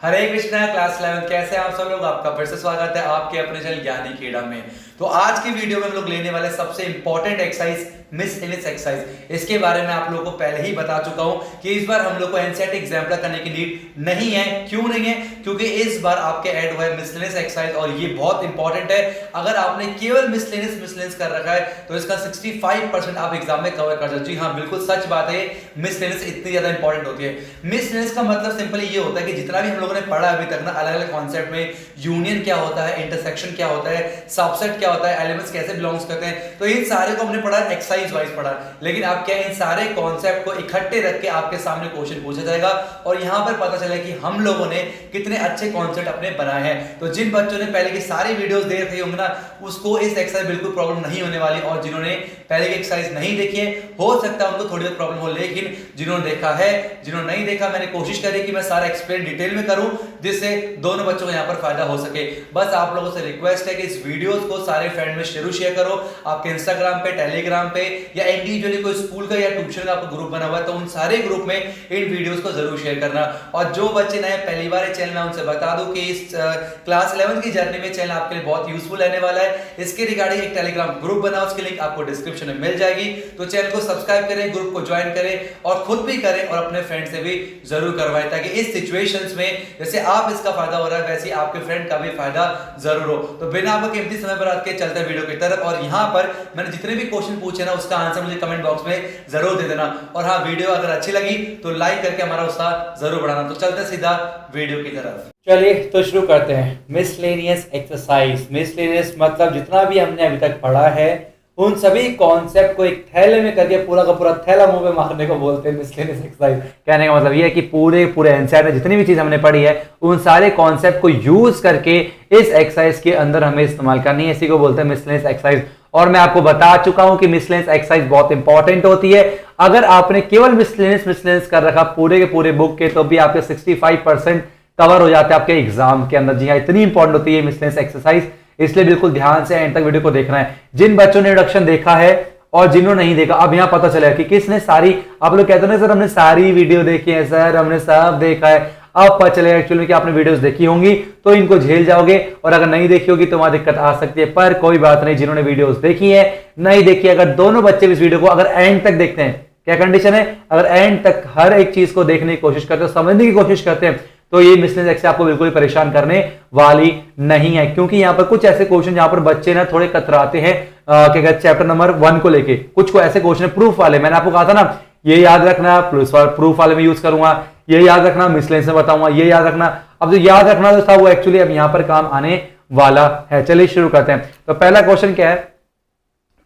हरे Krishna class 11 कैसे हैं आप सब लोग। आपका फिर से स्वागत है आपके अपने चैनल ज्ञानी खेड़ा में। तो आज की वीडियो में हम लोग लेने वाले सबसे इंपॉर्टेंट एक्सरसाइज मिसलेनियस एक्सरसाइज। इसके बारे में आप लोगों को पहले ही बता चुका हूं कि इस बार हम लोग को एनसीईआरटी एग्जाम्पल करने की नीड नहीं है। क्यों नहीं है? क्योंकि इस बार आपके ऐड हुआ है मिसलेनियस एक्सरसाइज और ये बहुत इंपॉर्टेंट है। अगर आपने केवल मिसलेनियस कर रखा है तो इसका 65% आप एग्जाम में कवर कर सकते। जी हाँ, बिल्कुल सच बात है। मिसलेनियस इतनी ज्यादा इंपॉर्टेंट होती है। मिसलेनियस का मतलब सिंपली ये होता है कि जितना भी हम लोगों ने पढ़ा अभी तक ना अलग अलग कॉन्सेप्ट में, यूनियन क्या होता है, इंटरसेक्शन क्या होता है, सबसेट क्या होता है, एलिमेंट्स कैसे बिलोंग्स करते हैं, तो इन सारे को हमने पढ़ा एक्सरसाइज वाइज पढ़ा। लेकिन आप क्या इन सारे कॉन्सेप्ट को इकट्ठे रख के आपके सामने क्वेश्चन पूछा जाएगा और यहां पर पता चले कि हम लोगों ने कितने अच्छे कॉन्सेप्ट अपने बनाए हैं। तो जिन बच्चों ने पहले की सारी वीडियोस देख रही होंगे ना, उसको इस एक्सरसाइज बिल्कुल प्रॉब्लम नहीं होने वाली। और जिन्होंने पहले की एक्सरसाइज नहीं देखी है, हो सकता है उनको थोड़ी बहुत प्रॉब्लम हो, लेकिन जिन्होंने देखा है, जिन्होंने नहीं देखा, मैंने कोशिश करी कि मैं सारा एक्सप्लेन डिटेल में करूं जिससे दोनों बच्चों को यहां पर फायदा हो सके। बस आप लोगों से रिक्वेस्ट है कि इस वीडियोस को सारे फ्रेंड में जरूर शेयर करो। आपके इंस्टाग्राम पे, टेलीग्राम पे या इंडिविजुअली कोई स्कूल का या ट्यूशन का आपका ग्रुप बना हुआ है तो उन सारे ग्रुप में इन वीडियोस को जरूर शेयर करना। और जो बच्चे नए पहली बार चैनल में, उनसे बता दूं कि इस क्लास 11 की जर्नी में चैनल आपके लिए बहुत यूजफुल रहने वाला है। इसके रिगार्डिंग एक टेलीग्राम ग्रुप बना, उसकी लिंक आपको डिस्क्रिप्शन में मिल जाएगी। तो चैनल को सब्सक्राइब करें, ग्रुप को ज्वाइन करें और खुद भी करें और अपने फ्रेंड से भी जरूर करवाएं, ताकि इस सिचुएशंस में जैसे आप इसका फायदा हो रहा है वैसे आपके फ्रेंड का भी फायदा जरूर हो। तो बिना आपको कीमती समय बर्बाद के चलते हैं वीडियो की तरफ। और यहां पर मैंने जितने भी क्वेश्चन पूछे ना, उसका आंसर मुझे कमेंट बॉक्स में जरूर दे देना। और हाँ, वीडियो अगर अच्छी लगी तो लाइक करके हमारा उत्साह जरूर बढ़ाना। तो चलते सीधा वीडियो की तरफ। चलिए तो शुरू करते हैं। Miscellaneous exercise. मिसलेनियस मतलब जितना भी हमने अभी तक पढ़ा है उन सभी कॉन्सेप्ट को एक थैले में करके पूरा का पूरा थैला मुंह पे मारने को बोलते हैं मिसलेनियस एक्सरसाइज। कहने का मतलब ये है कि पूरे एनसीईआरटी में जितनी भी चीज हमने पढ़ी है उन सारे कॉन्सेप्ट को यूज करके इस एक्सरसाइज के अंदर हमें इस्तेमाल करनी है। इसी को बोलते हैं मिसलेनियस एक्सरसाइज। और मैं आपको बता चुका हूं कि मिसलेनियस एक्सरसाइज बहुत इंपॉर्टेंट होती है। अगर आपने केवल मिसलेनियस कर रखा पूरे के पूरे बुक के तो भी आपके 65% कवर हो जाते हैं आपके एग्जाम के अंदर। जी हाँ, इतनी इंपॉर्टेंट होती है मिसलेनियस एक्सरसाइज, इसलिए बिल्कुल ध्यान से एंड तक वीडियो को देखना है। जिन बच्चों ने इंट्रोडक्शन देखा है और जिन्होंने नहीं देखा, अब यहां पता चला कि किसने सारी, आप लोग कहते हैं सर हमने सारी वीडियो देखी है, सर हमने सब देखा है। अब पता चलेगा एक्चुअली कि आपने वीडियोस देखी होंगी तो इनको झेल जाओगे, और अगर नहीं देखी होगी तो वहां दिक्कत आ सकती है। पर कोई बात नहीं, जिन्होंने वीडियोस देखी है, नहीं देखी, अगर दोनों बच्चे इस वीडियो को अगर एंड तक देखते हैं, क्या कंडीशन है, अगर एंड तक हर एक चीज को देखने की कोशिश करते हो, समझने की कोशिश करते हैं, तो ये मिसलेनियस एक्सरसाइज आपको बिल्कुल परेशान करने वाली नहीं है। क्योंकि यहां पर कुछ ऐसे क्वेश्चन जहां पर बच्चे ना थोड़े कतराते हैं, क्या कहते हैं, चैप्टर नंबर 1 को लेके कुछ को ऐसे क्वेश्चन प्रूफ वाले, मैंने आपको कहा था ना ये याद रखना, प्रूफ वाले में यूज करूंगा, ये याद रखना मिसलेनियस में बताऊंगा, ये याद रखना। अब जो याद रखना जो था वो एक्चुअली अब यहां पर काम आने वाला है। चलिए शुरू करते हैं। तो पहला क्वेश्चन क्या है,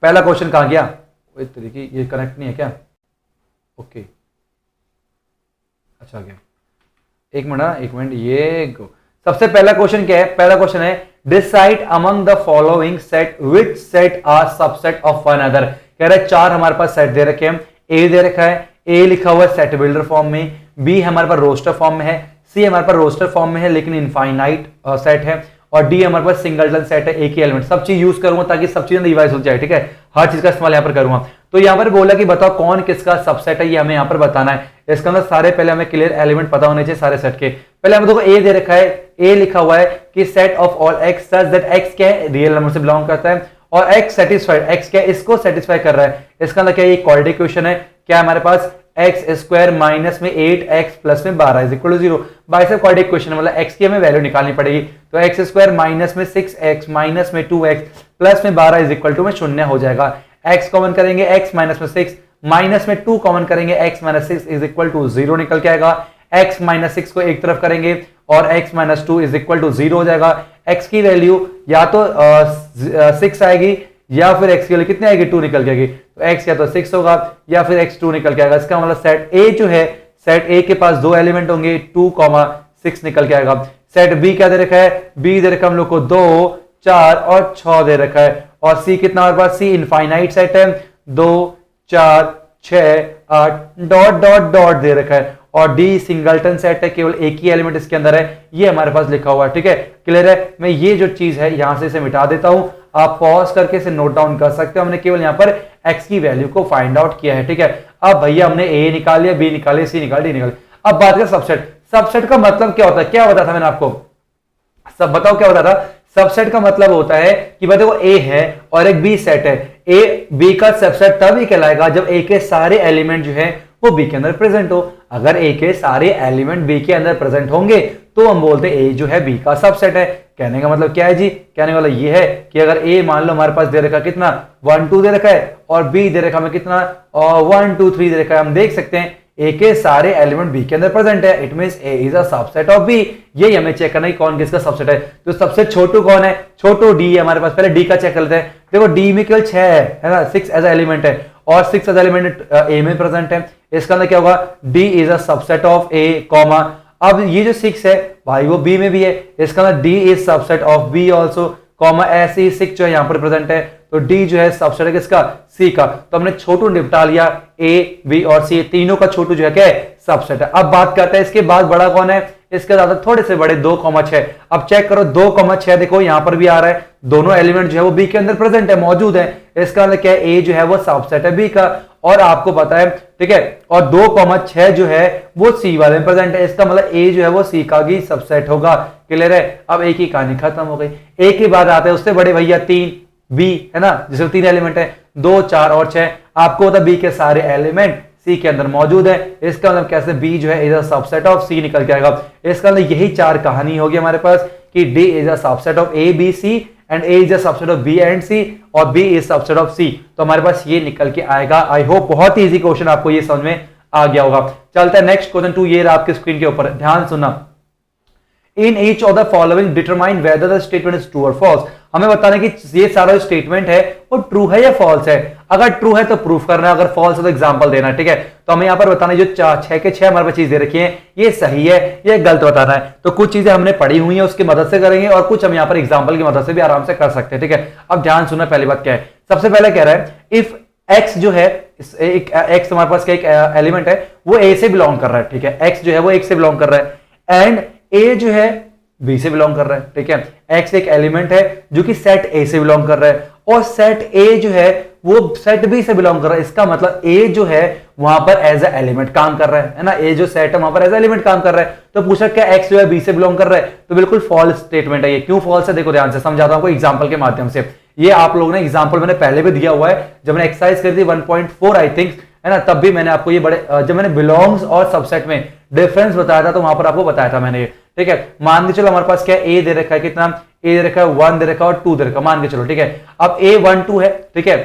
पहला क्वेश्चन कहां गया, इस तरीके ये कनेक्ट नहीं है क्या? ओके, अच्छा गया, एक मिनट ये गो। सबसे पहला क्वेश्चन क्या है? पहला क्वेश्चन है decide among the following set which set are subset of one other. कह रहा है 4 हमारे पास सेट दे रखे हैं। ए दे रखा है, ए लिखा हुआ है सेट बिल्डर फॉर्म में, बी हमारे पास रोस्टर फॉर्म में है, सी हमारे पास रोस्टर फॉर्म में है लेकिन इनफाइनाइट सेट है, और डी हमारे पास सिंगलटन सेट है, एक ही एलिमेंट। सब चीज यूज करूंगा ताकि सब चीजें रिवाइज हो जाए, ठीक है, हर चीज का इस्तेमाल यहां पर करूंगा। तो यहां पर बोला कि बताओ कौन किसका सबसेट है, ये हमें यहां पर बताना है। इसके अंदर सारे पहले हमें क्लियर एलिमेंट पता होने चाहिए सारे सेट के। पहले हमें देखो ए दे रखा है, ए लिखा हुआ है कि set of all x such that x क्या है, रियल नंबर से बिलोंग करता है, और एक्स सेटिस्फाइड, एक्स क्या है, इसको सेटिस्फाई कर रहा है। इसका अंदर क्या है, ये क्वाड्रेटिक इक्वेशन है। क्या हमारे पास एक्स स्क्वायर माइनस में 8x प्लस में 12 इज इक्वल टू 0। बाइसेप क्वाड्रेटिक इक्वेशन मतलब एक्स की हमें वैल्यू निकालनी पड़ेगी। तो एक्स स्क्वायर माइनस में 6x माइनस में 2x प्लस में 12 इज इक्वल टू में 0 हो जाएगा। x कॉमन करेंगे, x माइनस में 6 माइनस में 2 कॉमन करेंगे, x minus 6 is equal to 0 निकल के आएगा। x माइनस 6 को एक तरफ करेंगे और x minus 2 is equal to 0 हो जाएगा। x की वैल्यू या तो 6 आएगी या फिर x की वैल्यू कितनी आएगी, 2 निकल के आएगी। तो x या तो 6 होगा या फिर x 2 निकल के आएगा। इसका मतलब सेट A जो है, सेट A के पास 2 एलिमेंट होंगे, 2,6 निकल के आएगा। सेट B क्या दे रखा है, B दे रखा है हम लोग को 2, 4 और 6 दे रखा है। और C कितना हमारे पास, C इनफाइनाइट सेट है, 2, 4, 6, 8 डॉट डॉट डॉट दे रखा है। और डी सिंगलटन सेट है, केवल एक ही एलिमेंट इसके अंदर है, ये हमारे पास लिखा हुआ है, ठीक है, क्लियर है। मैं ये जो चीज है यहां से इसे मिटा देता हूं, आप पॉज करके इसे नोट डाउन कर सकते हो। हमने केवल यहां पर x की वैल्यू को फाइंड आउट किया है, ठीक है। अब भैया हमने a निकाल लिया, b निकाले, c निकाल, d निकाल। अब बात करें सबसेट। सबसेट का मतलब क्या होता है, क्या बताया था मैंने आपको, सब बताओ क्या बताया था। सबसेट का मतलब होता है कि भाई देखो ए है और एक बी सेट है, ए बी का सबसेट तभी कहलाएगा जब ए के सारे एलिमेंट जो है वो बी के अंदर प्रेजेंट हो। अगर ए के सारे एलिमेंट बी के अंदर प्रेजेंट होंगे तो हम बोलते हैं ए जो है बी का सबसेट है। कहने का मतलब क्या है जी, कहने वाला ये है कि अगर ए मान लो हमारे पास दे रखा कितना 1 2 दे रखा है और बी दे रखा हमें कितना 1 2 3 दे रखा है, हम देख सकते हैं ए के सारे एलिमेंट बी के अंदर प्रेजेंट है, it means A is a subset of B. यही हमें चेक करना है कौन किसका सबसेट है। तो सबसे छोटू कौन है, छोटू डी है हमारे पास, पहले डी का चेक कर लेते हैं। देखो डी में केवल 6 है ना, 6 एज एलिमेंट है और 6 एज एलिमेंट ए में प्रेजेंट है। इसका अंदर क्या होगा, D is a subset of A comma, अब ये जो 6 है भाई वो बी में भी है, इसका अंदर D is subset of B also comma, ऐसे ही 6 जो है यहाँ पर प्रेजेंट है तो डी जो है सबसेट है किसका, सी का। तो हमने छोटू निपटा लिया, ए बी और सी तीनों का छोटू जो है क्या है, सबसेट है। अब बात करते हैं इसके बाद बड़ा कौन है, इसके ज्यादा थोड़े से बड़े 2,6। अब चेक करो 2,6 देखो यहां पर भी आ रहा है, दोनों एलिमेंट जो है वो बी के अंदर प्रेजेंट है, मौजूद है। इसका मतलब क्या है, ए जो है वो सबसेट है बी का और आपको पता है, ठीक है। और 2,6 जो है वो सी वाले में प्रेजेंट है, इसका मतलब ए जो है वो सी का भी सबसेट होगा। क्लियर है। अब एक ही कहानी खत्म हो गई। एक ही बात आता है उससे बड़े भैया 3 बी है ना, जिसमें 3 एलिमेंट है 2 4 और 6। आपको पता बी के सारे एलिमेंट सी के अंदर मौजूद है, इसका मतलब कैसे बी जो है इज अ सबसेट ऑफ सी निकल के आएगा। इसका मतलब यही 4 कहानी होगी हमारे पास कि D is a subset of A B C and A is a subset of B and C और B is subset of C. तो हमारे पास ये निकल के आएगा। आई होप बहुत ही इजी क्वेश्चन आपको ये समझ में आ गया होगा। चलता है नेक्स्ट क्वेश्चन 2, ये आपके स्क्रीन के ऊपर, ध्यान सुनना। In each of the following determine whether the statement is true और फॉल्स। हमें बताना है कि ये सारा स्टेटमेंट है वो ट्रू है या फॉल्स है। अगर ट्रू है तो प्रूफ करना है, अगर फॉल्स है तो एग्जांपल देना है। ठीक है, तो हमें यहाँ पर बताना है जो 6 के 6 हमारे पास चीज दे रखी है ये सही है ये गलत बताना है। तो कुछ चीजें हमने पढ़ी हुई है उसकी मदद से करेंगे और कुछ हम यहाँ पर एग्जाम्पल की मदद से भी आराम से कर सकते हैं। ठीक है, अब ध्यान सुनना, पहली बात क्या है, सबसे पहले कह रहा है इफ एक्स जो है एक्स हमारे पास क्या एक एलिमेंट है वो ए से बिलोंग कर रहा है। ठीक है, एक्स जो है वो एक से बिलोंग कर रहा है एंड ए जो है बी से बिलोंग कर रहा है। ठीक है, एक्स एक एलिमेंट है जो कि सेट ए से बिलोंग कर रहा है और सेट ए जो है वो सेट बी से बिलोंग कर रहा है। इसका मतलब ए जो है वहां पर एज ए एलिमेंट काम कर रहा है ना, ए जो सेट है वहां पर एज ए एलिमेंट काम कर रहा है। तो पूछा क्या एक्स जो है बी से बिलोंग कर रहा है, तो बिल्कुल फॉल्स स्टेटमेंट है ये। क्यों फॉल्स है देखो ध्यान से समझाता हूं आपको एग्जांपल के माध्यम से। ये आप लोगों ने एग्जांपल मैंने पहले भी दिया हुआ है, जब मैंने एक्सरसाइज करी थी 1.4 आई थिंक है ना, तब भी मैंने आपको ये बड़े जब मैंने बिलोंग्स और सबसेट में डिफरेंस बताया था तो वहां पर आपको बताया था मैंने ये। ठीक है, मान के चलो हमारे पास क्या ए दे रखा है, कितना ए दे रखा है 1 दे रखा है और 2 दे रखा है, मान के चलो। ठीक है, अब ए 1 2 है, ठीक है,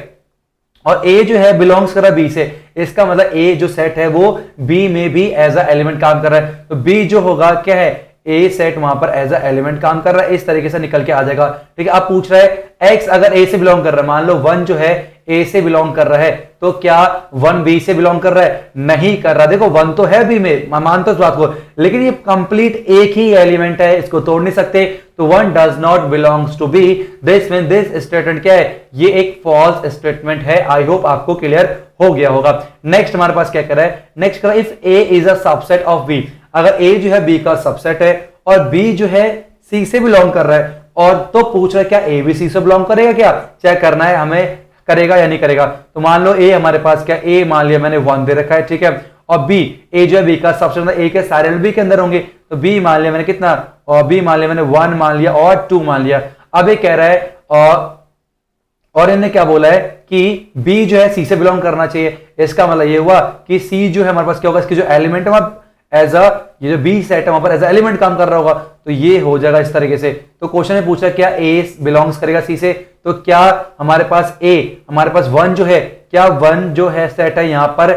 और ए जो है बिलोंग्स कर रहा है बी से, इसका मतलब ए जो सेट है वो बी में भी एज अ एलिमेंट काम कर रहा है। तो बी जो होगा क्या है, ए सेट वहां पर एज अ एलिमेंट काम कर रहा है, इस तरीके से निकल के आ जाएगा। ठीक है, अब पूछ रहा है एक्स अगर ए से बिलोंग कर रहा है, मान लो 1 जो है ए से बिलोंग कर रहा है तो क्या 1 बी से बिलोंग कर रहा है, नहीं कर रहा। देखो 1 तो है बी में, मैं मानता हूं इस बात को, लेकिन ये कंप्लीट एक ही एलिमेंट है, इसको तोड़ नहीं सकते। तो 1 does not belongs to B, this mean this statement क्या है, ये एक फॉल्स स्टेटमेंट है। आई होप आपको क्लियर हो गया होगा। नेक्स्ट हमारे पास क्या कर रहा है, नेक्स्ट कर रहा है if A is a subset of B, अगर ए जो है बी का सबसेट है और बी जो है सी से बिलोंग कर रहा है, और तो पूछ रहा है क्या ए बी सी से बिलोंग करेगा, क्या चेक करना है हमें, करेगा या नहीं करेगा। तो मान लो ए हमारे पास क्या, ए मान लिया मैंने 1 दे रखा है, ठीक है, और बी ए जो है बी का सबसेट, ए के सारे बी के अंदर होंगे, तो बी मान लिया मैंने कितना, और बी मान लिया मैंने 1 मान लिया और 2 मान लिया। अब ये कह रहा है और इन्होंने क्या बोला है कि बी जो है सी से बिलोंग करना चाहिए। इसका मतलब ये हुआ कि सी जो है हमारे पास क्या होगा, इसकी जो एलिमेंट है एज अ, ये जो बी सेट है वहां पर एज एलिमेंट काम कर रहा होगा, तो ये हो जाएगा इस तरीके से। तो क्वेश्चन में पूछा क्या ए बिलोंग्स करेगा सी से, तो क्या हमारे पास हमारे पास 1 जो है, क्या 1 जो है सेट है यहाँ पर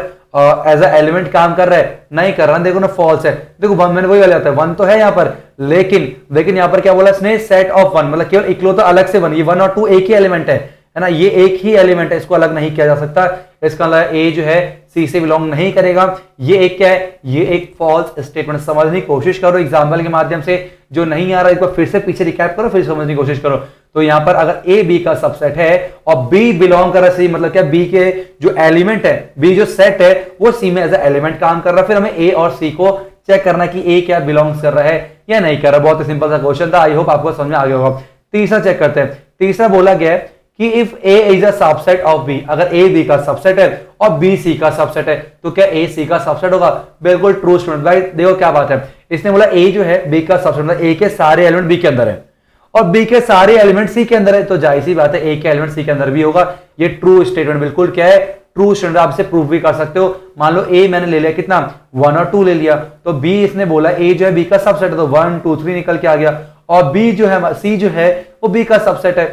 एज अ एलिमेंट काम कर रहा है, नहीं कर रहा। देखो ना फॉल्स है, देखो 1 मैंने वही वाला आता है 1 तो है यहाँ पर, लेकिन यहाँ पर क्या बोला इसने, सेट ऑफ 1, मतलब केवल इकलौता अलग से 1, ये 1 और 2 एक ही एलिमेंट है ना, ये एक ही एलिमेंट है, इसको अलग नहीं किया जा सकता। इसका मतलब ए जो है सी से बिलोंग नहीं करेगा। ये एक क्या है, ये एक फॉल्स स्टेटमेंट। समझने की कोशिश करो एग्जांपल के माध्यम से, जो नहीं आ रहा है एक बार फिर से पीछे रिकैप करो, फिर समझने की कोशिश करो। तो यहां पर अगर ए बी का सबसेट है और बी बिलोंग कर रहा है सी, मतलब क्या बी के जो एलिमेंट है, बी जो सेट है वो सी में एज ए एलिमेंट काम कर रहा है। फिर हमें ए और सी को चेक करना कि ए क्या बिलोंग्स कर रहा है या नहीं कर रहा। बहुत ही सिंपल सा क्वेश्चन था, आई होप आपको समझ में आ गया होगा। तीसरा चेक करते हैं। तीसरा बोला गया है कि if A is a subset of B, अगर ए बी का सबसेट है और बी सी का सबसेट है तो क्या ए सी का सबसेट होगा? बिल्कुल ट्रू स्टूडेंट। भाई देखो क्या बात है, इसने बोला ए जो है बी का सबसेट, मतलब ए के सारे एलिमेंट बी के अंदर है और बी के सारे एलिमेंट सी के अंदर है, तो जाहिर सी बात है ए के एलिमेंट सी के अंदर भी होगा। ये ट्रू स्टेटमेंट बिल्कुल क्या है? True statement. आप इसे प्रूफ भी कर सकते हो। मान लो ए मैंने ले लिया कितना, 1 और 2 ले लिया, तो बी इसने बोला ए जो है बी का सबसेट है, तो 1 2 3 निकल के आ गया। और बी जो है सी जो है वो बी का सबसेट है,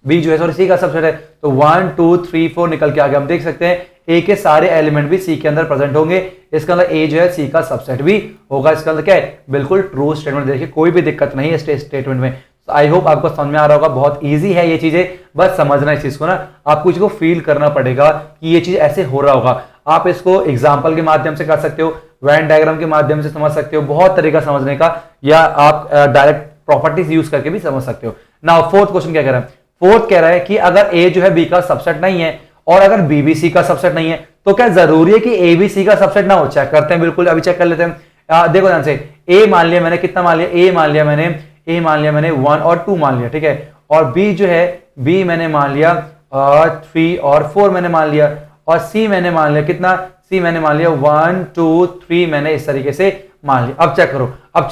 बी जो है सॉरी सी का सबसेट है, तो 1 2 3 4 निकल के आ गया। हम देख सकते हैं ए के सारे एलिमेंट भी सी के अंदर प्रेजेंट होंगे, इसका मतलब ए जो है सी का सबसेट भी होगा। इसका मतलब क्या है? बिल्कुल ट्रू स्टेटमेंट। देखिए कोई भी दिक्कत नहीं है स्टेटमेंट में। आई होप आपको समझ में आ रहा होगा। बहुत इजी है ये चीजें, बस समझना इस चीज को ना, आपको इसको फील करना पड़ेगा कि ये चीज ऐसे हो रहा होगा। आप इसको एग्जाम्पल के माध्यम से कर सकते हो, वेन डायग्राम के माध्यम से समझ सकते हो, बहुत तरीका समझने का, या आप डायरेक्ट प्रॉपर्टीज यूज करके भी समझ सकते हो। नाउ फोर्थ क्वेश्चन क्या कह रहा है? फोर्थ कह रहा है कि अगर ए जो है बी का सबसेट नहीं है और अगर बी भी सी का सबसेट नहीं है, तो क्या जरूरी है कि ए भी सी का सबसेट ना हो? चेक करते हैं, बिल्कुल अभी चेक कर लेते हैं। देखो ध्यान से, ए मान लिया मैंने, कितना मान लिया? ए मान लिया मैंने 1 और 2 मान लिया, ठीक है। और बी जो है बी मैंने मान लिया 3 और 4 मैंने मान लिया, और सी मैंने मान लिया कितना? सी मैंने मान लिया 1 2 3 मैंने इस तरीके से मान लिया। अब चेक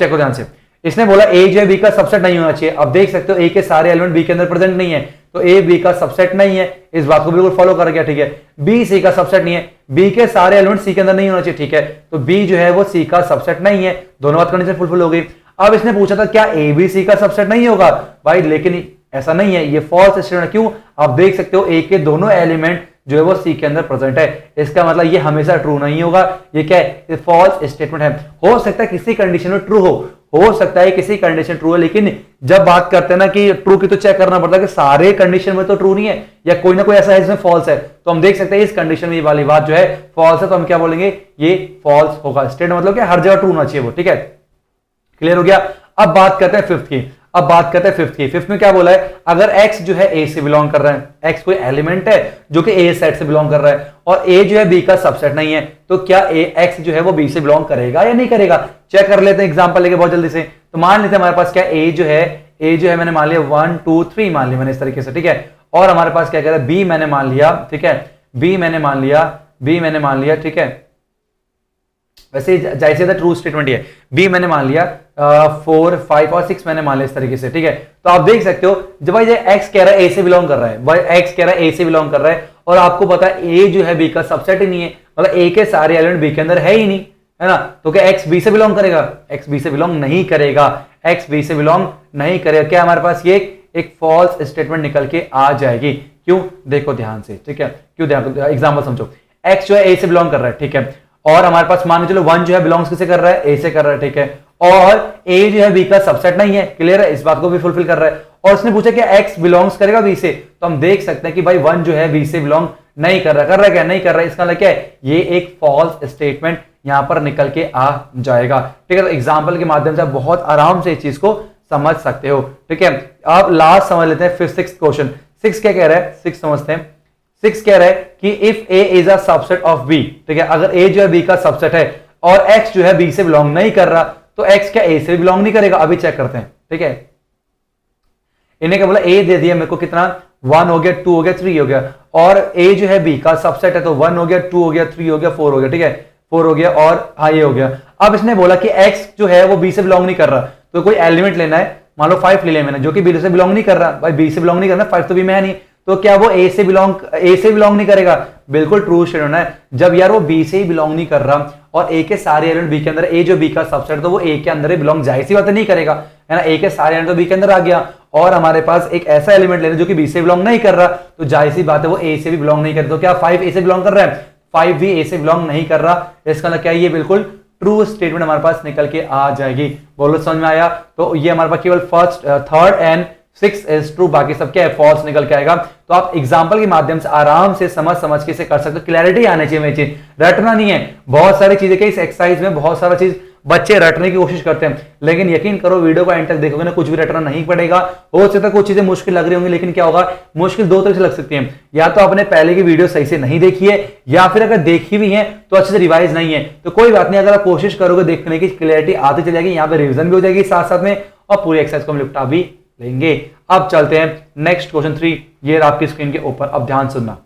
करो ध्यान से। इसने बोला ए जो है बी का सबसेट नहीं होना चाहिए। अब देख सकते हो ए के सारे एलिमेंट बी के अंदर प्रेजेंट नहीं है, तो ए बी का सबसेट नहीं है, इस बात को बिल्कुल फॉलो कर गया, ठीक है। बी सी का सबसेट नहीं है, बी के सारे एलिमेंट सी के अंदर नहीं होना चाहिए, ठीक है, तो बी जो है वो सी का सबसेट नहीं है। दोनों बात कंडीशन फुलफिल हो गई। अब इसने पूछा था क्या ए बी सी का सबसेट नहीं होगा? भाई लेकिन ऐसा नहीं है, ये फॉल्स स्टेटमेंट है। क्यों? आप देख सकते हो ए के दोनों एलिमेंट जो है वो सी के अंदर प्रेजेंट है, इसका मतलब ये हमेशा ट्रू नहीं होगा। ये क्या है? ये फॉल्स स्टेटमेंट है। हो सकता है किसी कंडीशन में ट्रू हो सकता है किसी कंडीशन ट्रू है, लेकिन जब बात करते हैं ना कि ट्रू की, तो चेक करना पड़ता है कि सारे कंडीशन में तो ट्रू नहीं है, या कोई ना कोई ऐसा है जिसमें फॉल्स है। तो हम देख सकते हैं इस कंडीशन में ये वाली बात जो है फॉल्स है, तो हम क्या बोलेंगे? ये फॉल्स होगा। स्टेटमेंट मतलब क्या? हर जगह ट्रू होना चाहिए वो, ठीक है। क्लियर हो गया? अब बात करते हैं फिफ्थ की। फिफ्थ में क्या बोला है? अगर x जो है a से बिलोंग कर रहा है, x कोई एलिमेंट है जो कि a सेट से बिलोंग कर रहा है, और a जो है b का सबसेट नहीं है, तो क्या x जो है वो b से बिलोंग करेगा या नहीं करेगा? चेक कर लेते हैं एग्जांपल लेके बहुत जल्दी से। तो मान लेते हैं हमारे पास क्या a जो है मैंने मान लिया 1 2 3 मान लिया मैंने इस तरीके से, ठीक है। और हमारे पास क्या कह रहा है? b मैंने मान लिया, ठीक है, b मैंने मान लिया, ठीक है। वैसे जैसे ट्रू स्टेटमेंट है, बी मैंने मान लिया 4 5 और 6 मैंने मान लिया इस तरीके से, ठीक है। तो आप देख सकते हो जब भाई ये x कह रहा है a से बिलोंग कर रहा है, भाई x कह रहा है a से बिलोंग कर रहा है, और आपको पता है a जो है b का सबसेट ही नहीं है, मतलब a के सारे एलिमेंट b के अंदर है ही नहीं, है ना। तो क्या x b से बिलोंग करेगा? x b से बिलोंग नहीं करेगा, x b से बिलोंग नहीं करेगा। क्या हमारे पास ये एक फॉल्स स्टेटमेंट निकल के आ जाएगी? क्यों? देखो ध्यान से, ठीक है, क्यों ध्यान, एग्जाम्पल समझो। x जो है a से बिलोंग कर रहा है, ठीक है, और हमारे पास मान चलो 1 जो है बिलोंग्स किसे कर रहा है? a से कर रहा है, ठीक है, और a जो है b का सबसेट नहीं है, क्लियर है, इस बात को भी फुलफिल कर रहा है। और उसने पूछा कि x बिलोंग्स करेगा b से, तो हम देख सकते हैं कि भाई 1 जो है b से बिलोंग नहीं कर रहा है, क्या नहीं कर रहा है, इसका मतलब क्या है? ये एक फॉल्स स्टेटमेंट यहां पर निकल के आ जाएगा, ठीक है। तो एग्जाम्पल के माध्यम से आप बहुत आराम से इस चीज को समझ सकते हो, ठीक है। आप लास्ट समझ लेते हैं, फिर 6th क्वेश्चन। 6 क्या कह रहा है? 6 समझते हैं। 6 कह रहा है कि if a is a subset of b, ठीक है, अगर a जो है b का सबसेट है और x जो है b से बिलोंग नहीं कर रहा, तो x क्या a से बिलोंग नहीं करेगा? अभी चेक करते हैं, ठीक है। इन्हें क्या बोला? a दे दिया मेरे को, कितना? 1 हो गया, 2 हो गया, 3 हो गया, और a जो है b का सबसेट है, तो 1 हो गया, 2 हो गया, 3 हो गया, 4 हो गया, ठीक है, 4 हो गया, और हाँ ये हो गया। अब इसने बोला कि x जो है वो b से बिलोंग नहीं कर रहा, तो कोई एलिमेंट लेना है, मान लो 5 ले लिया मैंने, जो कि b से बिलोंग नहीं कर रहा, भाई b से बिलोंग नहीं करना, 5 तो b में है नहीं, तो क्या वो a से बिलोंग नहीं करेगा? बिल्कुल ट्रू स्टेटमेंट है। जब यार वो b से ही बिलोंग नहीं कर रहा और a के सारे एलिमेंट b के अंदर, a जो b का सबसेट, तो वो a के अंदर ही बिलोंग, जाहिर सी बात नहीं करेगा, है ना। a के सारे एलिमेंट तो b के अंदर आ गया, और हमारे पास एक ऐसा एलिमेंट लेना जो कि b से बिलोंग नहीं कर रहा, तो जाहिर सी बात है वो a से भी बिलोंग नहीं करता। तो क्या 5 a से बिलोंग कर रहा है? 5 भी a से बिलोंग नहीं कर रहा, इसका मतलब क्या? ये बिल्कुल ट्रू स्टेटमेंट हमारे पास निकल के आ जाएगी। बोलो समझ में आया? तो ये हमारे पास केवल first, third and 6 is true, बाकी सब क्या है? फॉल्स निकल के आएगा। तो आप एग्जांपल के माध्यम से आराम से समझ के इसे कर सकते हो। क्लैरिटी आनी चाहिए, मेरी चीज रटना नहीं है। बहुत सारी चीजें के इस एक्सरसाइज में बहुत सारा चीज बच्चे रटने की कोशिश करते हैं, लेकिन यकीन करो वीडियो को एंड तक देखोगे ना, कुछ भी रटना नहीं पड़ेगा। हो सकता है कुछ चीजें मुश्किल लग रही होंगी, लेकिन क्या होगा? मुश्किल दो तरह से लग सकती है, या तो आपने पहले की वीडियो सही से नहीं देखी है, या फिर अगर देखी भी है तो अच्छे से रिवाइज नहीं है। तो कोई बात नहीं, अगर आप कोशिश करोगे देखने की, क्लियरिटी आती चली जाएगी, यहाँ पे रिविजन भी हो जाएगी साथ साथ में, और पूरी एक्सरसाइज को हम निपटा भी लेंगे। अब चलते हैं नेक्स्ट क्वेश्चन 3, ये रहा आपकी स्क्रीन के ऊपर। अब ध्यान सुनना,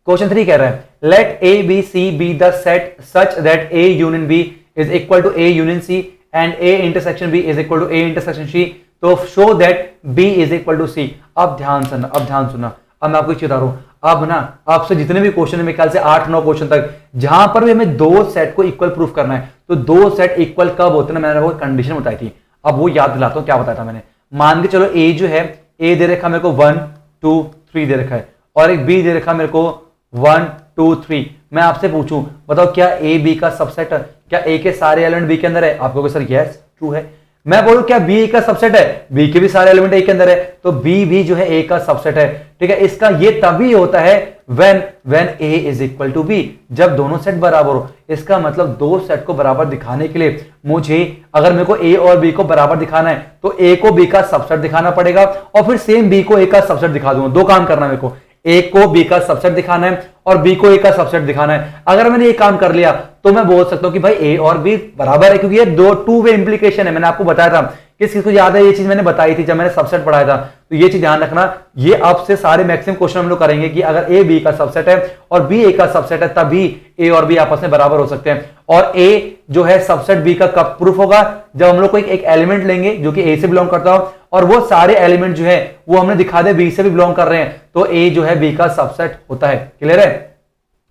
क्वेश्चन 3 कह रहा है let A B C be the set such that A union B is equal to A union C and A intersection B is equal to A intersection C, तो show that B is equal to C. अब ध्यान सुनना, अब ध्यान सुनना, अब मैं आपको एक चीज बता रहा हूं, अब ना आपसे जितने भी क्वेश्चन है मेरे ख्याल से 8-9 क्वेश्चन तक जहां पर भी हमें दो सेट को इक्वल प्रूफ करना है, तो दो सेट इक्वल कब होते हैं, मैंने आपको कंडीशन बताई थी। अब वो याद दिलाता हूं क्या बताया था मैंने। मान के चलो ए जो है, ए दे रखा मेरे को 1 2 3 दे रखा है, और एक बी दे रखा मेरे को 1 2 3। मैं आपसे पूछूं बताओ क्या ए बी का सबसेट है, क्या ए के सारे एलिमेंट बी के अंदर है? आपको सर यस ट्रू है। मैं बोलूं क्या बी ए का सबसेट है, बी के भी सारे एलिमेंट ए के अंदर है, तो बी भी जो है ए का सबसेट है। ठीक है, इसका ये तभी होता है when a is equal to b, जब दोनों सेट बराबर हो। इसका मतलब दो सेट को बराबर दिखाने के लिए मुझे, अगर मेरे को a और b को बराबर दिखाना है तो a को b का सबसेट दिखाना पड़ेगा और फिर सेम b को a का सबसेट दिखा दूंगा। दो काम करना है मेरे को, a को b का सबसेट दिखाना है और b को a का सबसेट दिखाना है। अगर मैंने ये काम कर लिया तो मैं बोल सकता हूं कि भाई a और b बराबर है, क्योंकि ये दो टू वे इंप्लीकेशन है। मैंने आपको बताया था, किस को याद है ये चीज मैंने बताई थी जब मैंने सबसेट पढ़ाया था, तो ये चीज ध्यान रखना। ये अब से सारे मैक्सिमम क्वेश्चन हम लोग करेंगे कि अगर a b का सबसेट है और b a का सबसेट है तभी a और b आपस में बराबर हो सकते हैं। और a जो है सबसेट b का कब प्रूफ होगा, जब हम लोग को एक एलिमेंट लेंगे जो कि a से बिलोंग करता हो और वो सारे एलिमेंट जो है वो हमने दिखा दे b से भी बिलोंग कर रहे हैं, तो a जो है b का सबसेट होता है। क्लियर है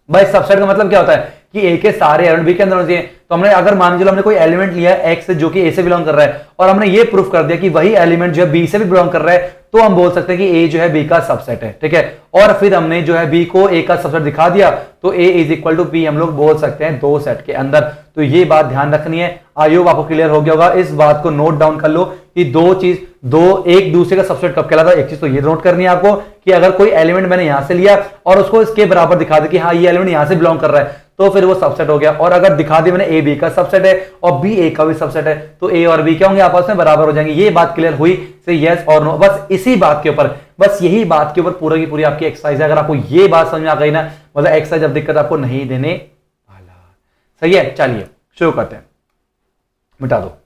भाई? सबसेट का मतलब क्या होता है कि a के सारे एलिमेंट b के अंदर होने चाहिए। तो हमने अगर मान लो हमने कोई एलिमेंट लिया है x जो कि a से बिलोंग कर रहा है और हमने ये प्रूफ कर दिया कि वही एलिमेंट जो है b से भी बिलोंग कर रहा है, तो हम बोल सकते हैं कि a जो है b का सबसेट है। ठीक है, और फिर हमने जो है b को a का सबसेट दिखा दिया तो a is equal to b हम लोग बोल सकते हैं दो सेट के अंदर। तो ये बात ध्यान रखनी है। आई होप आपको क्लियर हो गया होगा। इस बात को नोट डाउन कर लो कि दो एक दूसरे का सबसेट कब कहलाता है। एक चीज तो ये नोट करनी है आपको कि अगर कोई एलिमेंट मैंने यहां से लिया और उसको इसके बराबर दिखा दे कि हाँ ये एलिमेंट यहां से बिलोंग कर रहा है, तो फिर वो सबसेट हो गया। और अगर दिखा दिया मैंने ए बी का सबसेट है और बी ए का भी सबसेट है, तो ए और बी क्या होंगे, आपस में बराबर हो जाएंगे। ये बात क्लियर हुई? से यस और नो। बस इसी बात के ऊपर, बस यही बात के ऊपर पूरा की पूरी आपकी एक्सरसाइज है। अगर आपको ये बात समझ में आ गई ना, मतलब एक्सरसाइज अब दिक्कत आपको नहीं देने वाला। सही है, चलिए शुरू करते हैं। मिटा दो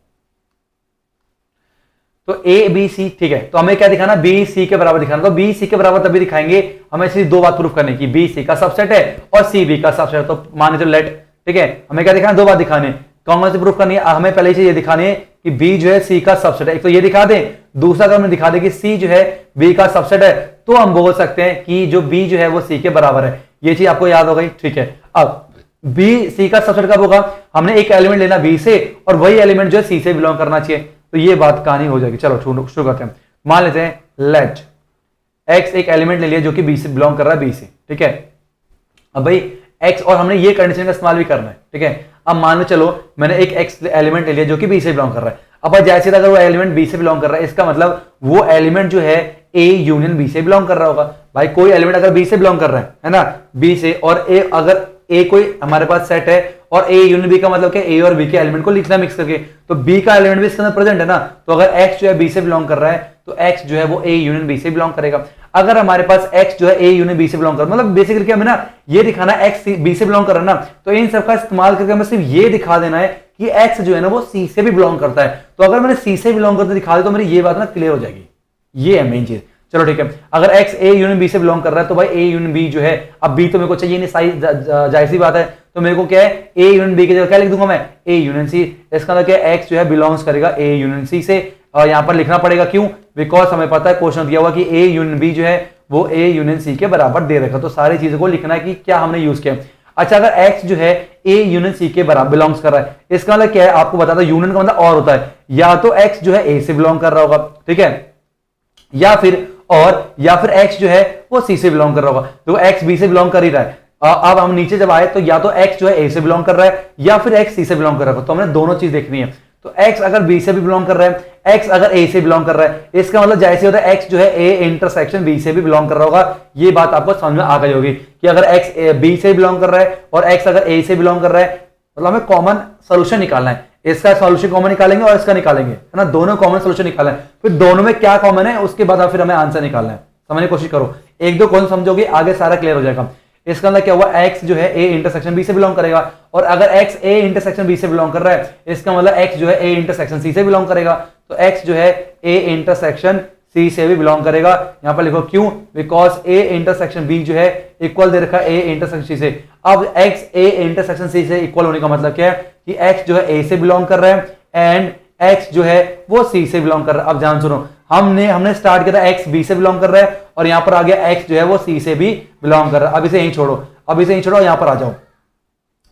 तो ए बी सी, ठीक है। तो हमें क्या दिखाना, बी सी के बराबर दिखाना। तो बी सी के बराबर तभी दिखाएंगे, हमें सिर्फ दो बात प्रूफ करने की, बी सी का सबसेट है और सी बी का सबसेट है। तो मान लो लेट, ठीक है, हमें क्या दिखाना, दो बात दिखाने। कौन सी प्रूफ करनी है, हमें पहले से ये दिखानी है कि बी जो है सी का सबसेट है। एक तो ये दिखा दें, दूसरा अगर हमें दिखा दें कि सी जो है बी का सबसेट है, तो हम बोल सकते हैं कि जो बी जो है वो सी के बराबर है। ये चीज आपको याद हो गई, ठीक है। अब बी सी का सबसेट कब होगा, हमने एक एलिमेंट लेना बी से और वही एलिमेंट जो है सी से बिलोंग करना चाहिए। तो ये बात कहानी हो जाएगी। चलो शुरू करते हैं। मान लेते हैं लेट एक्स एक एलिमेंट ले लिया जो कि बी से बिलोंग कर रहा है, बी से, ठीक है। अब भाई एक्स, और हमने ये कंडीशन का इस्तेमाल भी करना है, ठीक है। अब मान लो चलो मैंने एक एक्स एलिमेंट ले लिया जो कि बी से बिलोंग कर रहा है। अब जैसे अगर वो एलिमेंट बी से बिलोंग कर रहा है, इसका मतलब वो एलिमेंट जो है ए यूनियन बी से बिलोंग कर रहा होगा। भाई कोई एलिमेंट अगर बी से बिलोंग कर रहा है ना, बी से, और ए अगर ए कोई हमारे पास सेट है और ए यूनियन बी का मतलब क्या, ए और बी के एलिमेंट को लिखना मिक्स करके, तो बी का एलिमेंट भी इसके अंदर प्रेजेंट है ना। तो अगर एक्स जो है बी से बिलोंग कर रहा है तो एक्स जो है वो ए यूनियन बी से बिलोंग करेगा। अगर हमारे पास एक्स जो है ए यूनियन बी से बिलोंग कर, मतलब बेसिकली क्या हमें ना ये दिखाना है एक्स बी से बिलोंग कर रहा है ना, तो इन सबका इस्तेमाल करके हमें सिर्फ ये दिखा देना है कि एक्स जो है ना वो सी से भी बिलोंग करता है। तो अगर मैंने सी से बिलोंग करते दिखा दे तो मेरी ये बात ना क्लियर हो जाएगी। ये है मेन चीज। चलो ठीक है, अगर एक्स ए यूनियन बी से बिलोंग कर रहा है तो भाई ए यूनियन बी जो है, अब बी तो मेरे को चाहिए नहीं, साइज जाहिर सी बात है, तो मेरे को क्या है ए यूनियन बी की जगह क्या लिख दूंगा मैं, ए यूनियन सी। इसका मतलब क्या है, एक्स जो है बिलोंग्स करेगा ए यूनियन सी से, और यहां पर लिखना पड़ेगा क्यों, बिकॉज हमें पता है क्वेश्चन दिया हुआ कि ए यूनियन बी जो है वो ए यूनियन सी के बराबर दे रखा, तो सारी चीजों को लिखना है कि क्या हमने यूज किया। अच्छा, अगर एक्स जो है ए यूनियन सी के बराबर बिलोंग्स कर रहा है, इसका मतलब क्या है, आपको बताता है यूनियन का मतलब और होता है, या तो एक्स जो है ए से बिलोंग कर रहा होगा, ठीक है, या फिर एक्स जो है वो सी से बिलोंग कर रहा होगा। तो एक्स बी से बिलोंग कर ही रहा है। अब हम नीचे जब आए तो या तो एक्स जो है ए से बिलोंग कर रहा है या फिर एक्स सी से बिलोंग कर रहा है, तो हमने दोनों चीज देखनी है। तो एक्स अगर बी से भी बिलोंग कर रहा है, एक्स अगर ए से बिलोंग कर रहा है, इसका मतलब जैसे होता है एक्स जो है ए इंटरसेक्शन बी से भी बिलोंग कर रहा होगा। ये बात आपको समझ में आ गई होगी कि अगर एक्स बी से बिलोंग कर रहा है और एक्स अगर ए से बिलोंग कर रहा है, मतलब हमें कॉमन सोल्यूशन निकालना है। इसका सॉल्यूशन कॉमन निकालेंगे और इसका निकालेंगे, है ना, दोनों कॉमन सॉल्यूशन निकालना है। फिर दोनों में क्या कॉमन है उसके बाद फिर हमें आंसर निकालना है। समझने की कोशिश करो, एक दो कौन समझोगे आगे सारा क्लियर हो जाएगा। इसका मतलब क्या हुआ, एक्स जो है ए इंटरसेक्शन बी से बिलोंग करेगा, और अगर एक्स ए इंटरसेक्शन बी से बिलोंग कर रहा है, इसका मतलब एक्स जो है ए इंटरसेक्शन सी से बिलोंग करेगा। तो एक्स जो है ए इंटरसेक्शन सी से भी बिलोंग करेगा। यहां पर लिखो क्यों, बिकॉज ए इंटरसेक्शन बी जो है इक्वल दे रखा है ए इंटरसेक्शन सी से। अब एक्स ए इंटरसेक्शन सी से इक्वल होने का मतलब क्या है कि एक्स जो है ए से बिलोंग कर रहा है एंड एक्स जो है वो सी से बिलोंग कर रहा है। अब ध्यान सुनो, हमने स्टार्ट किया था एक्स बी से बिलोंग कर रहा है और यहां पर आ गया एक्स जो है वो सी से भी बिलोंग कर रहा है। अब इसे यहीं छोड़ो, यहां पर आ जाओ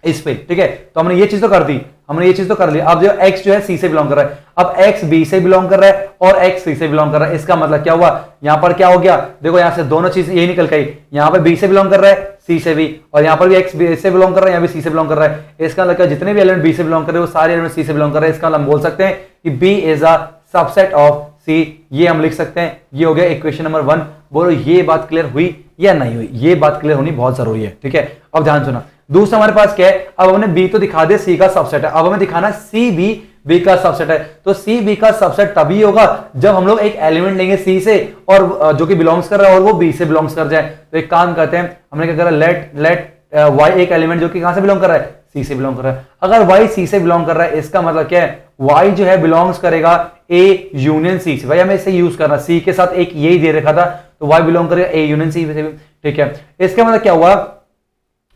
इस पे, ठीक है। तो हमने ये चीज तो कर दी, अब जो x जो है c से बिलोंग कर रहा है, अब x b से बिलोंग कर रहा है और x c से बिलोंग कर रहा है। इसका मतलब क्या हुआ, यहां पर क्या हो गया, देखो यहां से दोनों चीज यही निकल गई, यहां पर b से बिलोंग कर रहा है c से भी, और यहां पर भी x b से बिलोंग कर रहा है, यहां भी c से बिलोंग कर रहा है। इसका मतलब जितने भी एलिमेंट b से बिलोंग कर रहे हैं वो सारे एलिमेंट c से बिलोंग कर रहे हैं। इसका मतलब हम बोल सकते हैं कि b is a subset of c, ये हम लिख सकते हैं। ये हो गया इक्वेशन नंबर 1। बोलो ये बात क्लियर हुई या नहीं हुई, ये बात क्लियर होनी बहुत जरूरी है, ठीक है। अब ध्यान सुना, दूसरा हमारे पास क्या है, अब हमने b तो दिखा दिया c का सबसेट है, अब हमें दिखाना c भी b का सबसेट है। तो c b का सबसेट तभी होगा जब हम लोग एक एलिमेंट लेंगे c से और जो कि बिलोंग्स कर रहा है और वो b से बिलोंग्स कर जाए। तो एक काम करते हैं, हमने क्या करा, लेट y एक एलिमेंट जो कि कहां से बिलोंग कर रहा है, c से बिलोंग कर रहा है। अगर y c से बिलोंग कर रहा है इसका मतलब क्या है, y जो है बिलोंग्स करेगा a यूनियन c से। भाई हमें इसे यूज करना, c के साथ एक यही दे रखा था तो y बिलोंग करेगा a यूनियन c से, ठीक है। इसका मतलब क्या हुआ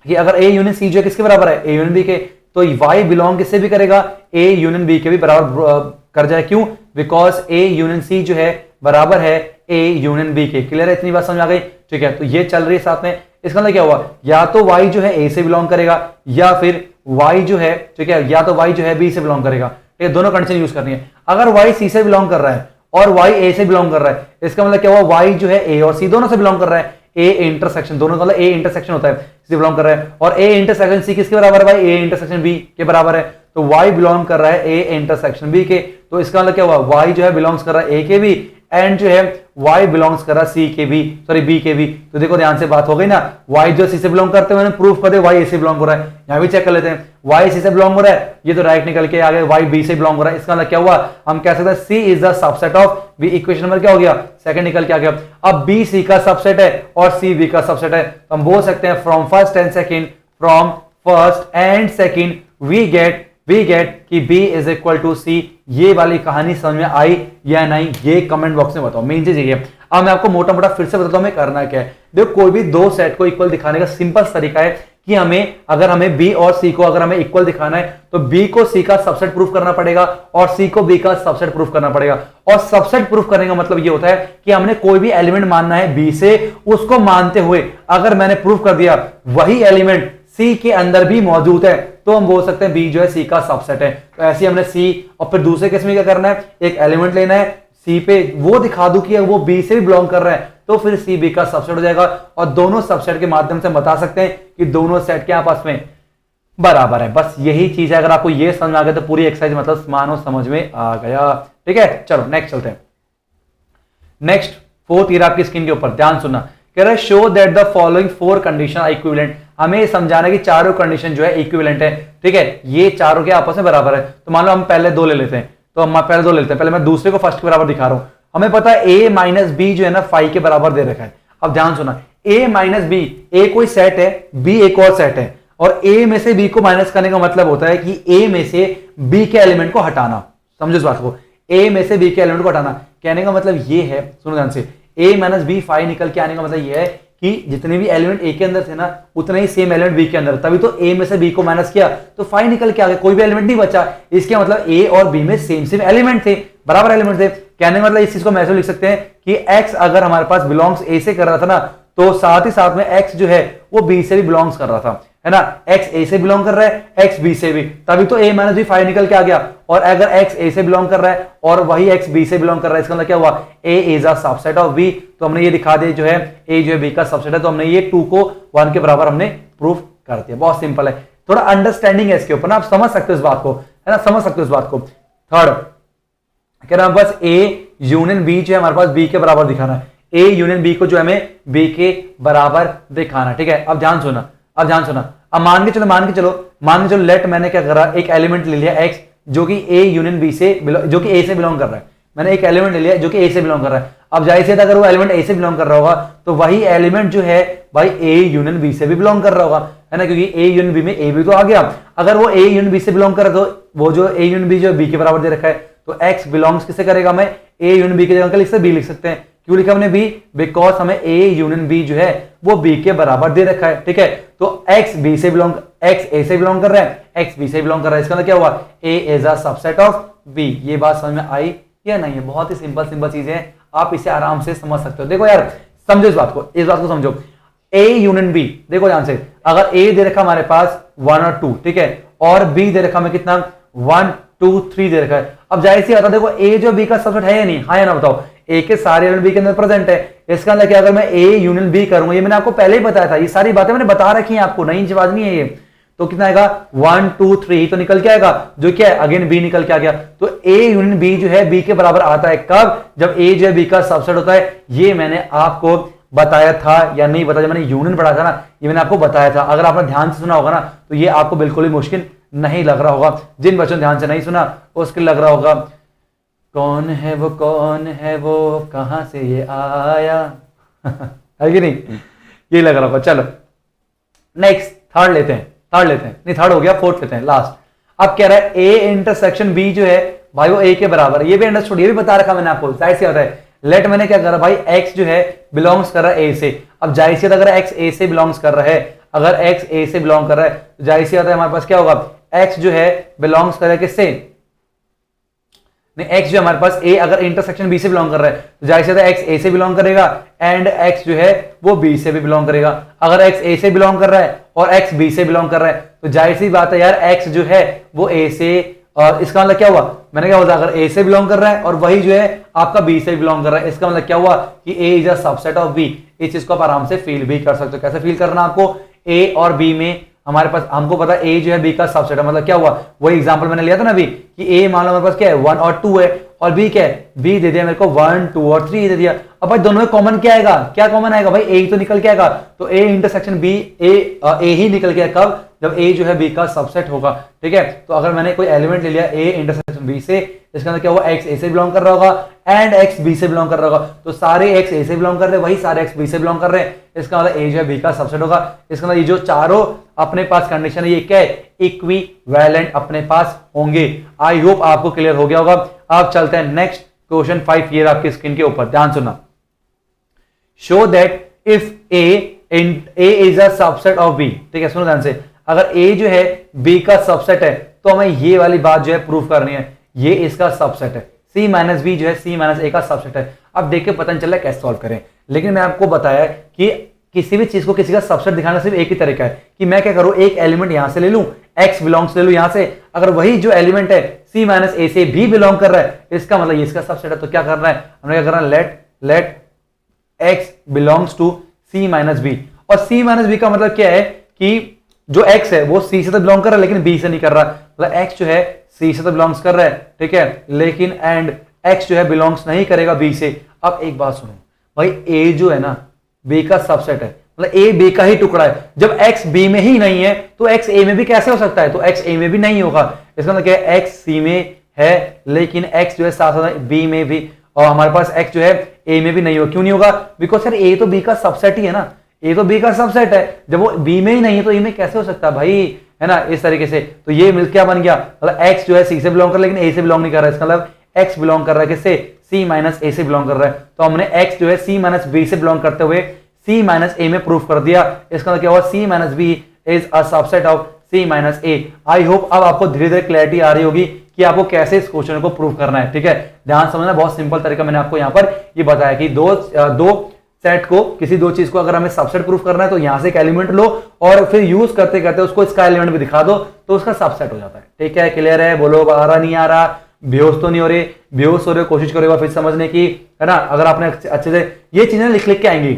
कि अगर a यूनियन c जो है किसके बराबर है, a यूनियन b के, तो y बिलोंग किससे भी करेगा, a यूनियन b के भी बराबर कर जाए। क्यों, बिकॉज a यूनियन c जो है बराबर है a यूनियन b के। क्लियर है, इतनी बात समझ आ गई, ठीक है। तो ये चल रही है साथ में। इसका मतलब क्या हुआ, या तो y जो है a से बिलोंग करेगा या फिर y जो है, ठीक है, या तो y जो है b से बिलोंग करेगा। ये दोनों कंडीशन यूज करनी है। अगर y c से बिलोंग कर रहा है और y a से बिलोंग कर रहा है, इसका मतलब क्या हुआ, y जो है a और c दोनों से बिलोंग कर रहा है, a इंटरसेक्शन, दोनों का मतलब a इंटरसेक्शन होता है, से बिलोंग कर रहा है। और a इंटरसेक्शन c किसके बराबर है भाई, a इंटरसेक्शन b के बराबर है। तो y बिलोंग कर रहा है a इंटरसेक्शन b के। तो इसका मतलब क्या हुआ, y जो है बिलोंग्स कर रहा है a के भी एंड जो है y बिलोंग्स कर रहा है c के भी, सॉरी b के भी। तो देखो ध्यान से बात हो गई ना, y जो c से बिलोंग करते हैं मैंने प्रूफ कर दिया y a से बिलोंग हो रहा है। यहां भी चेक कर लेते हैं, y c से बिलोंग हो रहा है, ये तो राइट निकल के आ गए, y b से बिलोंग हो रहा है। इसका मतलब क्या हुआ, हम कह सकते हैं c is the subset of b। Equation number क्या हो गया, सेकंड निकल के आ गया। अब b c का सबसेट है और c b का सबसेट है, तो हम बोल सकते हैं from first and second we get कि b is equal to c। ये वाली कहानी समझ में आई या नहीं, ये कमेंट बॉक्स में बताओ। मेन चीज ये है, अब मैं आपको मोटा मोटा फिर से बताता हूं हमें करना क्या है। देखो कोई भी दो सेट को इक्वल दिखाने का सिंपल तरीका है कि अगर हमें b और c को अगर हमें इक्वल दिखाना है तो b को c का सबसेट प्रूफ करना पड़ेगा और c को b का सबसेट प्रूफ करना पड़ेगा। और सबसेट प्रूफ करने का मतलब ये होता है कि हमने कोई भी एलिमेंट मानना है b से, उसको मानते हुए अगर मैंने प्रूफ कर दिया वही एलिमेंट c के अंदर भी मौजूद है तो हम बोल सकते हैं b जो है c का सबसेट है। तो ऐसे हमने c और फिर दूसरे केस में क्या करना है, एक एलिमेंट लेना है c पे, वो दिखा दूं कि वो b से भी बिलोंग कर रहा है तो फिर c b का सबसेट हो जाएगा। और दोनों सबसेट के माध्यम से बता सकते हैं कि दोनों सेट के आपस में बराबर है। बस यही चीज है, अगर आपको ये समझ आ गया तो पूरी एक्सरसाइज मतलब मानो समझ में आ गया, ठीक है। चलो नेक्स्ट चलते हैं। नेक्स्ट फोर्थ ईयर आपकी स्क्रीन के ऊपर ध्यान सुनना, कह रहा है show that the following four condition are equivalent. हमें समझाना है कि चारों कंडीशन जो है इक्विवेलेंट है, ठीक है, ये चारों के आपस में बराबर है। तो मान लो हम पहले दो ले लेते हैं, तो हम पहले दो ले लेते हैं, पहले मैं दूसरे को फर्स्ट के बराबर दिखा रहा हूं। हमें पता है a माइनस बी जो है ना 5 के बराबर दे रखा है। अब ध्यान सुना, a माइनस बी, a कोई सेट है, b एक और सेट है, और a में से b को माइनस करने का मतलब होता है कि a में से b के एलिमेंट को हटाना। समझो इस बात को, a में से b के एलिमेंट को हटाना। कहने का मतलब ये है, सुनो ध्यान से, a माइनस बी 5 निकल के आने का मतलब ये है कि जितने भी एलिमेंट a के अंदर थे ना उतने ही सेम एलिमेंट b के अंदर, तभी तो a में से b को माइनस किया तो 5 निकल के आ गया, कोई भी एलिमेंट नहीं बचा। इसके मतलब a और b में सेम एलिमेंट थे, बराबर एलिमेंट थे। कहने का मतलब इस चीज को मैसे लिख सकते हैं कि x अगर हमारे पास बिलोंग्स a से कर रहा था ना, तो साथ ही साथ में x जो है वो b से भी बिलोंग्स कर रहा था, है ना। x a से बिलोंग कर रहा है, x b से भी, तभी तो a माइनस बी 5 निकल के आ गया। और अगर x a से बिलोंग कर रहा है और वही x b से बिलोंग कर रहा है, इसका मतलब क्या हुआ, a is a subset of b। तो हमने ये दिखा दिया जो है a जो है b का सबसेट है, तो हमने ये 2 को 1 के बराबर हमने प्रूफ कर दिया। बहुत सिंपल है, थोड़ा अंडरस्टैंडिंग है इसके ऊपर ना, आप समझ सकते हो इस बात को, है ना, समझ सकते हो इस बात को। थर्ड कह रहा है बस a यूनियन b जो है हमारे पास b के बराबर दिखाना है, a यूनियन b को जो हमें b के बराबर दिखाना, ठीक है। अब ध्यान सुना, अब मान के चलो लेट मैंने क्या करा, एक एलिमेंट ले लिया x जो कि a यूनियन b से जो कि a से बिलोंग कर रहा है। मैंने एक एलिमेंट ले लिया जो कि a से बिलोंग कर रहा है। अब जाहिर सी बात अगर वो एलिमेंट a से बिलोंग कर रहा होगा तो वही एलिमेंट जो है भाई a यूनियन b से भी बिलोंग कर रहा होगा, है ना, क्योंकि a यूनियन b में a भी तो आ गया। अगर वो a यूनियन b से बिलोंग कर रहा है तो वो जो a यूनियन b जो b के बराबर दे रखा है, तो x बिलोंग्स किसे करेगा, मैं ए यूनियन बी की जगह लिख सकते बी लिख सकते हैं। क्यों लिखा हमने बी? बिकॉज हमें ए यूनियन बी जो है वो बी के बराबर दे रखा है, ठीक है। तो एक्स ए से बिलोंग कर रहा है, एक्स बी से बिलोंग कर रहा है, इसका मतलब क्या हुआ? A is a subset of B. ये बात समझ में आई या नहीं है? बहुत ही सिंपल चीजें हैं, आप इसे आराम से समझ सकते हो। देखो यार समझो इस बात को समझो। ए यूनियन बी, देखो ध्यान से, अगर ए दे रखा हमारे पास 1 और 2, ठीक है, और बी दे रखा हमें कितना 1 2 3 दे रखा है। अब जाहिर सी बात है, देखो ए जो बी का सबसेट है या नहीं? हाँ या ना बताओ? ए के सारे एलिमेंट बी के अंदर प्रेजेंट है। इसका मतलब क्या? अगर मैं ए यूनियन बी करूंगा, ये मैंने आपको पहले ही बताया था, ये सारी बातें मैंने बता रखी हैं आपको, नई बात नहीं है ये। तो कितना आएगा? 1 2 3 तो निकल के आएगा, जो क्या है अगेन बी निकल के आ गया। तो ए यूनियन बी जो है बी के बराबर आता है कब? जब ए जो है बी का सबसेट होता है। ये मैंने आपको बताया था या नहीं बताया? जब मैंने यूनियन पढ़ा था ना, ये मैंने आपको बताया था। अगर आपने ध्यान से सुना होगा ना, तो ये आपको बिल्कुल ही मुश्किल नहीं लग रहा होगा। जिन बच्चों ने ध्यान से नहीं सुना उसके लग रहा होगा कौन है वो कहां से ये आया है कि नहीं? ये लग रहा होगा। चलो नेक्स्ट थर्ड लेते हैं, नहीं थर्ड हो गया, फोर्थ लेते हैं, लास्ट। अब कह रहा है ए इंटरसेक्शन बी जो है भाई वो ए के बराबर है। ये भी अंडरस्टूड, ये भी बता रखा मैंने आपको, जाहिर सी बात है। लेट मैंने क्या करा भाई, एक्स जो है बिलोंग्स कर रहा है ए से। अब जाहिर सी बात अगर एक्स ए से बिलोंग्स कर रहा है, अगर एक्स ए से बिलोंग कर रहा है तो जाहिर सी बात है हमारे पास क्या होगा? एक्स जो है बिलोंग्स कर रहा है किससे? नहीं, एक्स जो हमारे पास ए अगर इंटरसेक्शन बी से बिलोंग कर रहा है तो जाहिर सी बात है एक्स ए से बिलोंग करेगा एंड एक्स जो है वो बी से भी बिलोंग करेगा। अगर एक्स ए से बिलोंग कर रहा है और एक्स बी से बिलोंग कर रहा है तो जाहिर सी बात है यार एक्स जो है वो ए से, और इसका मतलब क्या हुआ? मैंने क्या बोला? अगर ए से बिलोंग कर रहा है और वही जो है आपका बी से बिलोंग कर रहा है, इसका मतलब क्या हुआ कि A is a subset of B. इस चीज को आप आराम से फील भी कर सकते हो। कैसे फील करना आपको? ए और बी में हमारे पास, हमको पता है ए जो है बी का सबसेट है, मतलब क्या हुआ? वही एग्जांपल मैंने लिया था ना अभी कि ए मान लो हमारे पास क्या है 1 और 2 है, और बी क्या है? बी दे दिया मेरे को 1 2 और 3 दे दिया। अब भाई दोनों में कॉमन क्या आएगा? क्या कॉमन आएगा भाई? ए तो निकल के आएगा। तो ए इंटरसेक्शन बी ए ही निकल के कब? जब ए जो है बी का सबसेट होगा, ठीक है। तो अगर मैंने कोई एलिमेंट ले लिया ए इंटरसेक्शन बी से, इसका मतलब क्या हुआ? एक्स ए से बिलोंग कर रहा होगा एंड एक्स बी से बिलोंग कर रहा होगा। तो सारे एक्स ए से बिलोंग कर रहे हैं, वही सारे एक्स बी से बिलोंग कर रहे हैं, इसका मतलब ए जो है बी का सबसेट होगा। इसका मतलब ये जो चारों अपने पास कंडीशन है ये क्या है? इक्विवेलेंट अपने पास होंगे। आई होप आपको क्लियर हो गया होगा। अब चलते हैं नेक्स्ट क्वेश्चन 5, ये आपकी स्क्रीन के ऊपर, ध्यान सुनना। Show that if A is a subset of B, ठीक है, सुनो ध्यान से। अगर ए जो है बी का सबसेट है तो हमें ये वाली बात जो है प्रूव करनी है, ये इसका सबसेट है। सी माइनस बी जो है सी माइनस ए का सबसेट है। अब देखिए पता नहीं चल रहा है कैसे सॉल्व करें, लेकिन मैं आपको बताया कि किसी भी चीज को किसी का सबसेट दिखाना सिर्फ एक ही तरीका है कि मैं क्या करूं, एक एलिमेंट यहां से ले लूं, एक्स बिलोंग्स ले लूं यहां से। अगर वही जो एलिमेंट है सी माइनस ए से भी बिलोंग कर रहा है, इसका मतलब ये इसका सबसेट है। तो क्या करना है हमें? क्या करना है? Let x belongs to C minus B. और सी माइनस बी का मतलब क्या है कि जो x है वो c से तो बिलोंग कर रहा है लेकिन b से नहीं कर रहा। मतलब x जो है c से तो बिलोंग्स कर रहा है, ठीक है, लेकिन एंड x जो है बिलोंग्स नहीं करेगा b से। अब एक बात सुनो भाई, a जो है ना b का सबसेट है, मतलब a b का ही टुकड़ा है। जब x b में ही नहीं है तो x a में भी कैसे हो सकता है? तो x a में भी नहीं होगा। इसका मतलब क्या है? x c में है लेकिन x जो है साथ साथ b में भी, और हमारे पास x जो है a में भी नहीं होगा। क्यों नहीं होगा? बिकॉज सर a तो b का सबसेट ही है ना, ए तो बी का सबसेट है। जब वो बी में ही नहीं है तो ए में कैसे हो सकता है भाई? है ना, इस तरीके से। तो ये मिल क्या बन गया? मतलब एक्स जो है सी से बिलोंग कर रहा है लेकिन ए से बिलोंग नहीं कर रहा है। इसका मतलब एक्स बिलोंग कर रहा है किससे? सी माइनस ए से बिलोंग कर रहा है। तो हमने एक्स जो है सी माइनस बी से बिलोंग करते हुए सी माइनस ए में प्रूफ कर दिया। इसका मतलब क्या हुआ? C minus B is a subset of C minus A. I hope अब आपको धीरे धीरे क्लैरिटी आ रही होगी कि आपको कैसे इस क्वेश्चन को प्रूव करना है, ठीक है। ध्यान समझना, बहुत सिंपल तरीका मैंने आपको यहाँ पर ये बताया कि दो सेट को, किसी दो चीज को अगर हमें सबसेट प्रूफ करना है तो यहां से एक एलिमेंट लो और फिर यूज करते करते उसको इसका एलिमेंट भी दिखा दो तो उसका सबसेट हो जाता है। ठीक है, क्लियर है? बोलो, आ रहा नहीं आ रहा? बेहोश तो नहीं हो रहे? बेहोश हो रहे हो, कोशिश करो फिर समझने की, है ना। अगर आपने अच्छे से ये चीजें लिख के आएंगी,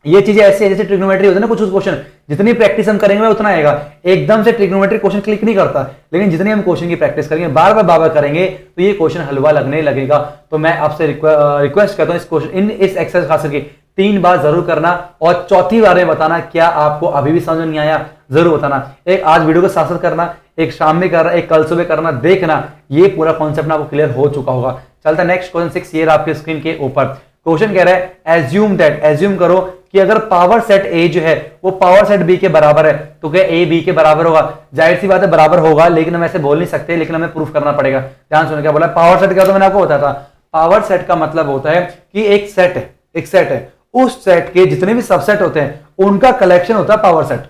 ये चीजें ऐसे जैसे ट्रिग्नोमेट्री होता है ना, कुछ क्वेश्चन जितनी प्रैक्टिस हम करेंगे उतना आएगा। एकदम से ट्रिग्नोमेट्री क्वेश्चन क्लिक नहीं करता, लेकिन जितनी हम क्वेश्चन की प्रैक्टिस करेंगे, बार बार करेंगे तो ये क्वेश्चन हलवा लगने लगेगा। तो मैं आपसे रिक्वेस्ट करता हूं इस क्वेश्चन इस एक्सरसाइज खास करके 3 बार जरूर करना और चौथी बार में बताना क्या आपको अभी भी समझ नहीं आया, जरूर बताना। एक आज वीडियो को साथ साथ करना, एक शाम में करना, एक कल सुबह करना, देखना ये पूरा कॉन्सेप्ट आपको क्लियर हो चुका होगा। चलता नेक्स्ट क्वेश्चन 6, ये आपके स्क्रीन के ऊपर क्वेश्चन कह रहा है एज्यूम दैट, एज्यूम करो कि अगर पावर सेट ए जो है वो पावर सेट बी के बराबर है तो क्या ए बी के बराबर होगा? जाहिर सी बात है बराबर होगा, लेकिन हम ऐसे बोल नहीं सकते, लेकिन हमें प्रूफ करना पड़ेगा। ध्यान सुनो क्या बोला, पावर सेट क्या होता है मैंने आपको बताया था। पावर सेट का मतलब होता है कि एक सेट है, उस सेट के जितने भी सबसेट होते हैं उनका कलेक्शन होता है पावर सेट।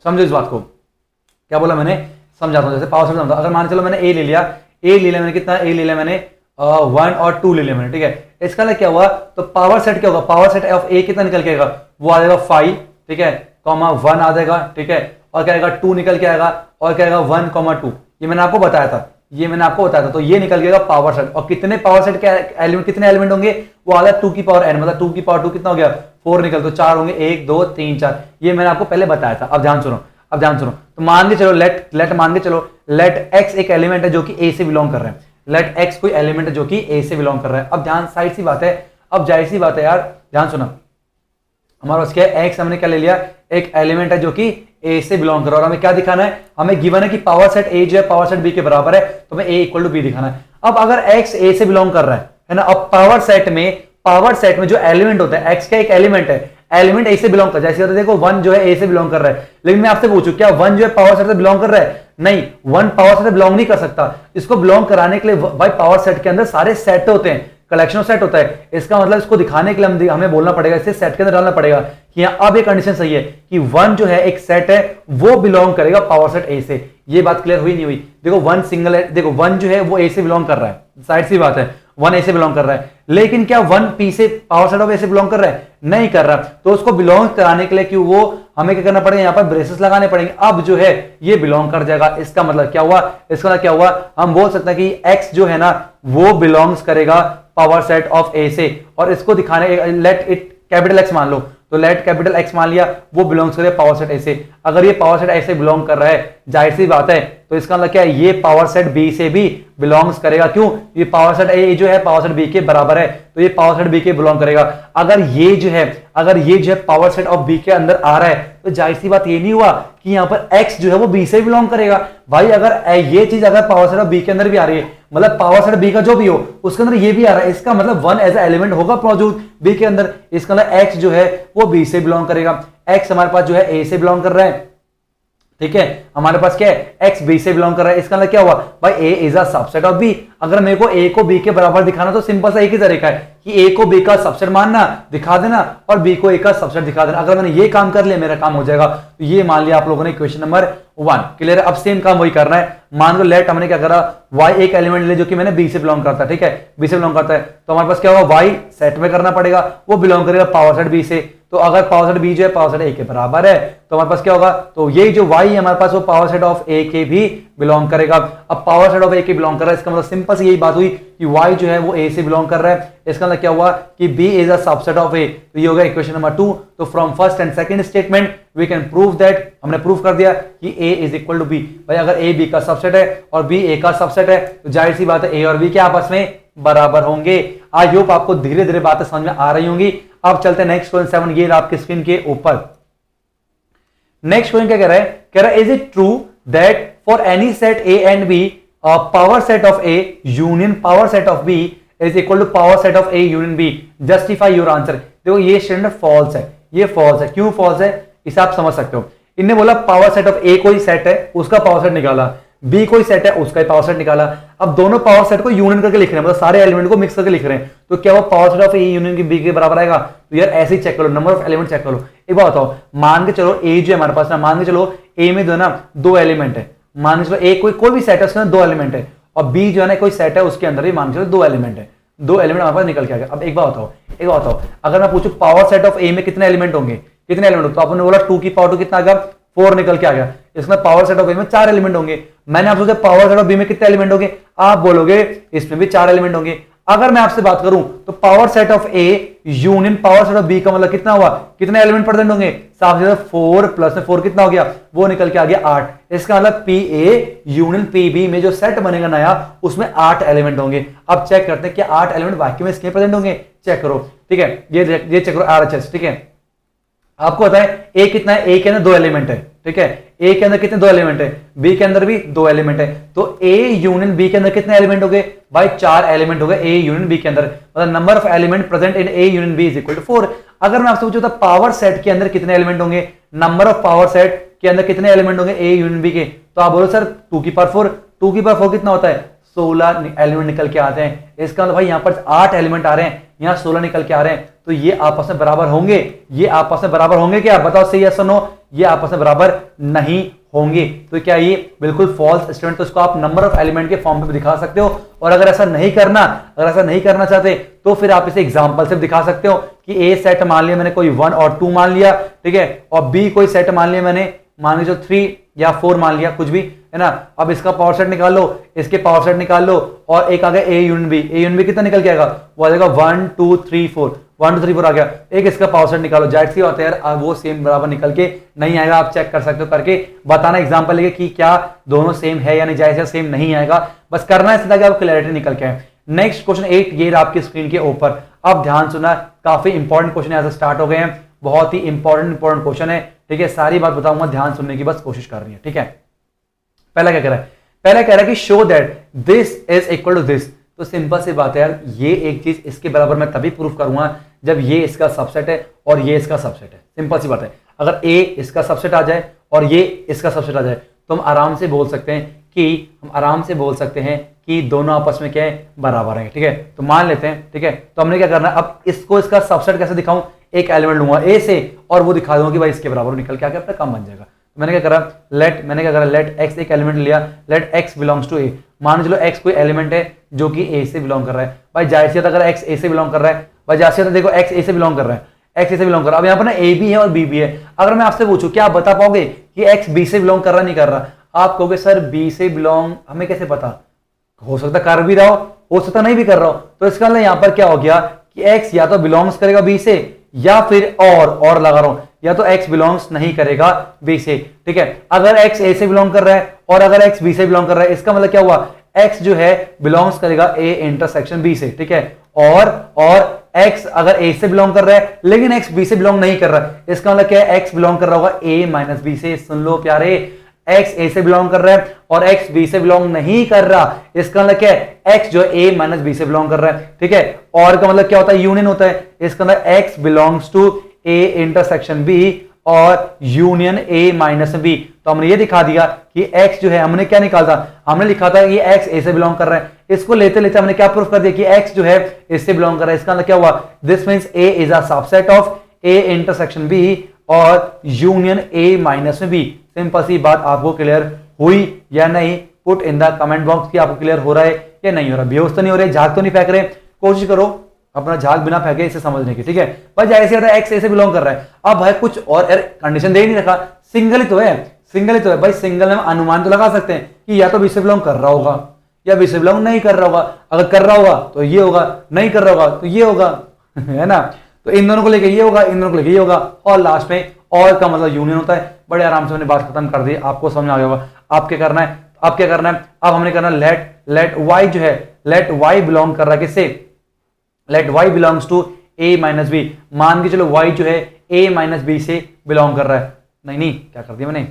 समझो इस बात को, क्या बोला मैंने, समझाता हूं। जैसे पावर सेट समझा, अगर मान चलो मैंने ए ले लिया, मैंने कितना ए ले लिया मैंने 1 और 2 ले लिया मैंने, ठीक है। इसका मतलब क्या हुआ, तो पावर सेट क्या होगा, पावर सेट ऑफ ए कितना निकल के आएगा, वो आ जाएगा 5, ठीक है, कॉमा 1 आ जाएगा, ठीक है, और क्या आएगा 2 निकल के आएगा, और क्या आएगा 1,2। ये मैंने आपको बताया था, तो ये निकल गया पावर सेट। और कितने पावर सेट के एलिमेंट, कितने एलिमेंट होंगे, वो आ गया 2 की पावर n, मतलब 2 की पावर 2 कितना हो गया 4 निकल, तो 4 होंगे, 1 2 3 4। ये मैंने आपको पहले बताया था। अब ध्यान सुनो, तो मान के चलो लेट x एक एलिमेंट है जो कि a से बिलोंग कर रहा है, लेट x कोई एलिमेंट है जो कि a से बिलोंग कर रहा है। अब ध्यान, साइड सी बात है, अब जाहिर सी बात है यार, ध्यान सुना, हमारे पास क्या है, x हमने क्या ले लिया, एक एलिमेंट है जो कि a से बिलोंग कर रहा है, और हमें क्या दिखाना है, हमें गिवन है कि पावर सेट a जो है पावर सेट b के बराबर है, तो हमें a इक्वल टू b दिखाना है। अब अगर x a से बिलोंग कर रहा है ना, अब पावर सेट में जो एलिमेंट होता है, x का एक एलिमेंट है, एलिमेंट a से बिलोंग कर, जैसे देखो 1 जो है a से बिलोंग कर रहा है, लेकिन मैं आपसे पूछूं क्या 1 जो है पावर सेट से बिलोंग कर रहा है, नहीं, 1 पावर सेट से बिलोंग नहीं कर सकता। इसको बिलोंग कराने के लिए भाई पावर सेट के अंदर सारे सेट होते हैं, कलेक्शन ऑफ सेट होता है। इसका मतलब इसको दिखाने के लिए हमें बोलना पड़ेगा, इसे सेट के अंदर डालना पड़ेगा कि अब ये कंडीशन सही है कि 1 जो है एक सेट है, वो बिलोंग करेगा पावर सेट ए से। ये बात क्लियर हुई नहीं हुई, देखो 1 सिंगल है, देखो 1 जो है वो ए से बिलोंग कर रहा है, साइड सी बात है, 1 ए से बिलोंग कर रहा है, लेकिन क्या 1 पी से पावर सेट ऑफ ए से बिलोंग कर रहा है, नहीं कर रहा। तो उसको बिलोंग कराने के लिए क्यों, वो हमें क्या करना पड़ेगा, यहाँ पर ब्रेसेस लगाने पड़ेंगे। अब जो है ये बिलोंग कर जाएगा, इसका मतलब क्या हुआ, हम बोल सकते हैं कि x जो है ना वो बिलोंग्स करेगा पावर सेट ऑफ ए से, और इसको दिखाने, लेट इट कैपिटल x मान लो, तो लेट कैपिटल x मान लिया, वो बिलोंग्स करे पावर सेट ए से। अगर ये पावर सेट ए से बिलोंग कर रहा है, जाहिर सी बात है, तो इसका मतलब क्या है, ये पावर सेट बी से भी बिलोंग्स करेगा। क्यों, ये पावर सेट ए जो है पावर सेट बी के बराबर है, तो ये पावर सेट बी के बिलोंग करेगा। अगर ये जो है पावर सेट ऑफ बी के अंदर आ रहा है, तो जाहिर सी बात ये नहीं हुआ कि यहाँ पर x जो है वो b से बिलोंग करेगा। भाई अगर ये चीज अगर पावर सेट ऑफ b के अंदर भी आ रही है, मतलब पावर सेट b का जो भी हो उसके अंदर ये भी आ रहा है, इसका मतलब 1 एज ए एलिमेंट होगा मौजूद b के अंदर, इसका मतलब x जो है वो b से बिलोंग करेगा। x हमारे पास जो है a से बिलोंग कर रहा है, ठीक है, हमारे पास क्या है, x b से बिलोंग कर रहा है, इसका मतलब क्या हुआ भाई, a is a subset of b। अगर मेरे को a को b के बराबर दिखाना, तो सिंपल सा एक ही तरीका है कि a को b का सबसेट मानना, दिखा देना, और b को a का सबसेट दिखा देना। अगर मैंने ये काम कर लिया, मेरा काम हो जाएगा। तो ये मान लिया आप लोगों ने क्वेश्चन नंबर 1 क्लियर है। अब सेम काम वही करना है, मान लो लेट हमने क्या करा, y एक एलिमेंट ले जो कि मैंने b से बिलोंग करता है, ठीक है, b से बिलोंग करता है, तो हमारे पास क्या होगा, y सेट में करना पड़ेगा, वो बिलोंग करेगा पावर सेट b से। तो अगर पावर सेट b जो है पावर सेट a के बराबर है, तो हमारे पास क्या होगा, तो ये जो y है हमारे पास वो पावर सेट ऑफ a के भी बिलोंग करेगा। अब पावर सेट ऑफ a के बिलोंग कर रहा है, इसका मतलब सिंपल से यही बात हुई कि y जो है वो a से बिलोंग कर रहा है। इसका मतलब क्या हुआ कि b is a subset of a, तो ये होगा इक्वेशन नंबर 2। तो from first and second statement we can prove that, हमने प्रूव कर दिया कि a is equal to b। भाई अगर a b का सबसेट है और b a का सबसेट है, तो जाहिर सी बात है a और b के आपस में बराबर होंगे। आई होप आपको धीरे धीरे बातें समझ में आ रही होंगी। अब चलते हैं नेक्स्ट क्वेश्चन 7, ये आपके स्क्रीन के ऊपर। नेक्स्ट क्वेश्चन क्या कह रहा है, is it true that for any set a and b power set of a union power set of b is equal to power set of a union b, justify your answer. देखो ये standard false है, ये false है। क्यों false है, इसे आप समझ सकते हो। इनने बोला पावर सेट ऑफ a कोई सेट है, उसका पावर सेट निकाला, b कोई सेट है, उसका पावर सेट निकाला। अब दोनों पावर सेट को यूनियन करके लिख रहे हैं, मतलब सारे एलिमेंट को मिक्स करके लिख रहे हैं, तो क्या वो power set of a union की b के बराबर आएगा। तो यार ऐसे ही चेक करो, नंबर ऑफ एलिमेंट चेक करो। एक बात बताओ, मान के चलो a जो है हमारे पास ना, मान के चलो a में जो है ना 2 एलिमेंट है, मान के चलो a कोई भी सेट है उसके अंदर 2 एलिमेंट है, और b जो है ना कोई सेट है उसके अंदर भी मान के चलो 2 एलिमेंट है, 2 एलिमेंट हमारे पास निकल के आ गया। अब एक बात बताओ, अगर मैं पूछूं पावर सेट ऑफ a में कितने एलिमेंट होंगे, कितने एलिमेंट, तो आपने बोला 2 की पावर 2 कितना आ गया, 4 निकल के आ गया। इसमें पावर सेट ऑफ a में 4 एलिमेंट होंगे। मैंने आपसे पावर सेट ऑफ b में कितने एलिमेंट होंगे, आप बोलोगे इसमें भी 4 एलिमेंट होंगे। अगर मैं आपसे बात करूं तो power set of a union power set of b का मतलब कितना हुआ, कितने एलिमेंट प्रेजेंट होंगे, साफ सीधा 4 प्लस में 4 कितना हो गया, वो निकल के आ गया 8। इसका मतलब pa यूनियन pb में जो सेट बनेगा नया, उसमें 8 एलिमेंट होंगे। अब चेक करते हैं कि 8 एलिमेंट वाक्य में इसके प्रेजेंट होंगे, चेक करो, ठीक है, ये चेक करो RHS, ठीक है। आपको पता है a कितना है, a के अंदर 2 एलिमेंट है, ठीक है, a के अंदर कितने 2 एलिमेंट है, b के अंदर भी 2 एलिमेंट है, तो a यूनियन b के अंदर कितने एलिमेंट हो गए भाई, 4 एलिमेंट हो गए a यूनियन b के अंदर, मतलब number of element present in a union b is equal to 4। अगर मैं आपसे पूछूं तो पावर सेट के अंदर कितने एलिमेंट होंगे, नंबर ऑफ पावर सेट के अंदर कितने एलिमेंट होंगे a यूनियन b के, तो आप बोलो सर 2 की पावर 4, 2 की पावर 4 कितना होता है 16 एलिमेंट निकल के आते हैं। इसका मतलब भाई यहाँ पर 8 एलिमेंट आ रहे हैं, यहाँ 16 निकल के आ रहे हैं, तो ये आपस में बराबर होंगे? ये आपस में बराबर होंगे क्या? बताओ सही है सुनो, ये आपस में बराबर नहीं होंगे। तो क्या ये बिल्कुल फॉल्स स्टेटमेंट, तो इसको आप नंबर ऑफ एलिमेंट के फॉर्म पे दिखा सकते हो। और अगर ऐसा नहीं करना चाहते तो फिर आप इसे एग्जांपल से दिखा सकते हो कि ए सेट मान लिया मैंने कोई 1 और 2 मान लिया, ठीक है, और बी कोई सेट मान लिया मैंने, मान लीजिए 3 या 4 मान लिया, कुछ भी है ना। अब इसका पावर सेट निकाल लो, इसके पावर सेट निकाल लो, और एक आ गया A union B. A union B कितना निकल के आएगा? वो आ जाएगा 1 2 3 4, 1 2 3 4 आ गया। एक इसका पावर सेट निकालो, जाहिर सी बात है यार वो सेम बराबर निकल के नहीं आएगा। आप चेक कर सकते हो, करके बताना एग्जांपल लेके कि क्या दोनों सेम है या नहीं। जाहिर सेम नहीं आएगा, बस करना है सीधा कि आप क्लैरिटी निकल के आए। नेक्स्ट क्वेश्चन 8 ये आपकी स्क्रीन के ऊपर। अब ध्यान सुना, काफी इंपॉर्टेंट क्वेश्चन यहाँ से स्टार्ट हो गए हैं, बहुत ही इंपॉर्टेंट क्वेश्चन है, ठीक है। सारी बात बताऊंगा, ध्यान सुनने की बस कोशिश करनी है, ठीक है। पहला क्या कह रहा है? पहला कह रहा है कि show that this is equal to this. तो सिंपल सी बात है यार, ये एक चीज इसके बराबर मैं तभी प्रूफ करूंगा जब ये इसका सबसेट है और ये इसका सबसेट है। सिंपल सी बात है, अगर ए इसका सबसेट आ जाए और ये इसका सबसेट आ जाए तो हम आराम से बोल सकते हैं कि दोनों आपस में क्या है? बराबर है, ठीक है। तो मान लेते हैं, ठीक है। तो हमने क्या करना है, अब इसको इसका सबसेट कैसे दिखाऊं? एक एलिमेंट लूंगा ए से और वो दिखा दूंगा कि भाई इसके बराबर निकल के आके अपना काम बन जाएगा। तो मैंने क्या करा, लेट एक्स एक एलिमेंट लिया, लेट एक्स बिलोंग्स टू ए। मान चलो एक्स कोई एलिमेंट है जो कि ए से बिलोंग कर रहा है। भाई जाहिर सी बात, अगर एक्स ए से बिलोंग कर रहा है, भाई जाहिर सी बात, देखो एक्स ए से बिलोंग कर रहा है, एक्स ए से बिलोंग कर रहा है। अब यहाँ पर ना ए भी है और बी भी है। अगर मैं आपसे पूछूं, क्या आप बता पाओगे कि एक्स बी से बिलोंग कर रहा नहीं कर रहा? आप कहोगे सर बी से बिलोंग हमें कैसे पता? हो सकता कर भी रहा हो सकता नहीं भी कर रहा हो। तो इसका मतलब यहाँ पर क्या हो गया कि एक्स या तो बिलोंग्स करेगा बी से, या फिर और लगा रहा हूं, या तो एक्स बिलोंग्स नहीं करेगा बी से, ठीक है। अगर एक्स ए से बिलोंग कर रहा है और अगर एक्स बी से बिलोंग कर रहा है, इसका मतलब क्या हुआ? एक्स जो है बिलोंग्स करेगा ए इंटरसेक्शन बी से, ठीक है। और एक्स अगर ए से बिलोंग कर रहा है लेकिन एक्स बी से बिलोंग नहीं कर रहा है, इसका मतलब क्या है? एक्स बिलोंग कर रहा होगा ए माइनस बी से। सुन लो प्यारे, एक्स ए से बिलोंग कर रहा है और एक्स बी से बिलोंग नहीं कर रहा, इसका मतलब क्या है? एक्स जो ए माइनस बी से बिलोंग कर रहा है, ठीक है। और का मतलब क्या होता है? यूनियन होता है। इसका मतलब x belongs to A intersection B और यूनियन ए माइनस बी। तो हमने ये दिखा दिया कि एक्स जो है, हमने क्या निकाला था? हमने लिखा था कि एक्स ए से बिलोंग कर रहा है। इसको लेते लेते हमने क्या प्रूफ कर दिया कि एक्स जो है इससे बिलोंग कर रहा है। इसका मतलब क्या हुआ? This means A is a subset of A intersection B और union A minus B. Simple सी बात, आपको क्लियर हुई या नहीं? Put in the comment box कि आपको क्लियर हो रहा है या नहीं हो रहा। बेहोश तो नहीं हो रहे, झाग तो नहीं फेंक रहे? कोशिश करो अपना झाग बिना फेंके इसे समझने की, ठीक है। भाई जाहिर सी बात है एक्स ए से बिलोंग कर रहा है। अब भाई कुछ और कंडीशन दे ही नहीं रखा, सिंगल ही तो है भाई। सिंगल में अनुमान तो लगा सकते हैं कि या तो बी से बिलोंग कर रहा होगा या बी से बिलोंग नहीं कर रहा होगा। अगर कर रहा होगा तो ये होगा, नहीं कर रहा होगा तो ये होगा है ना। तो इन दोनों को लेके ये होगा, इन दोनों को लेके ये होगा, और लास्ट में और का मतलब यूनियन होता है। बड़े आराम से मैंने बात खत्म कर दी, आपको समझ आ गया होगा। अब क्या करना है? अब हमने करना लेट वाई जो है, लेट वाई बिलोंग कर रहा है किससे? Let Y belongs to A minus B. मान के चलो वाई जो है ए माइनस बी से बिलोंग कर रहा है। नहीं क्या कर दिया मैंने?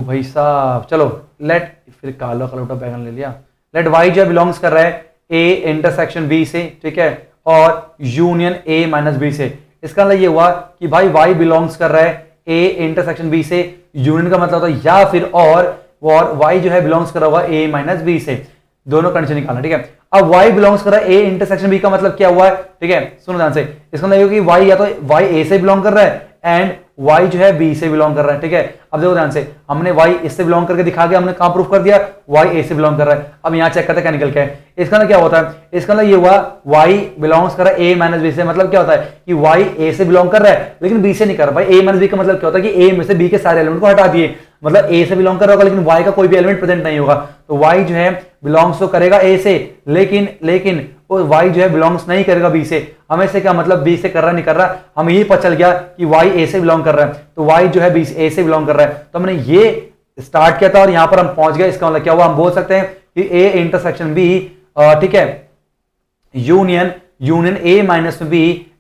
भाई साहब, चलो लेट, फिर काला कलोटा बैगन ले लिया। लेट वाई जो बिलोंग्स कर रहा है ए इंटरसेक्शन बी से, ठीक है, और यूनियन ए माइनस बी से। इसका मतलब ये हुआ कि भाई वाई बिलोंग्स कर रहा है ए इंटरसेक्शन बी से, यूनियन का मतलब होता है या फिर और वाई जो है बिलोंग्स कर रहा होगा ए माइनस बी से। दोनों कंडीशन निकालना, ठीक है। अब y बिलोंग्स कर रहा है ए इंटरसेक्शन बी का मतलब क्या हुआ है? ठीक है, सुनो ध्यान से। इसका मतलब कि y या तो y a से बिलोंग कर रहा है एंड y जो है b से बिलोंग कर रहा है, ठीक है। अब देखो ध्यान से, हमने y इससे बिलोंग करके दिखा दिया, हमने कहां प्रूफ कर दिया? y a से बिलोंग कर रहा है। अब यहां चेक करते हैं क्या निकल के है। इसका मतलब क्या होता है? इसका मतलब ये हुआ y बिलोंग्स कर रहा है a माइनस बी से। मतलब क्या होता है कि y a से बिलोंग कर रहा है लेकिन b से नहीं कर रहा। भाई a माइनस बी का मतलब क्या होता है कि a में से b के सारे एलिमेंट को हटा दिए, मतलब a से बिलोंग कर रहा होगा लेकिन y का कोई भी एलिमेंट प्रेजेंट नहीं होगा। तो y जो है बिलोंग्स तो करेगा a से, लेकिन y जो है बिलोंग्स नहीं करेगा b से। हमें से क्या मतलब b से कर रहा नहीं कर रहा, हमें ये पता चल गया कि y a से बिलोंग कर रहा है, तो y जो है b से a से बिलोंग कर रहा है। तो हमने ये स्टार्ट किया था और यहां पर हम पहुंच गए। इसका मतलब क्या हुआ? हम बोल सकते हैं कि a इंटरसेक्शन b, ठीक है, union a minus b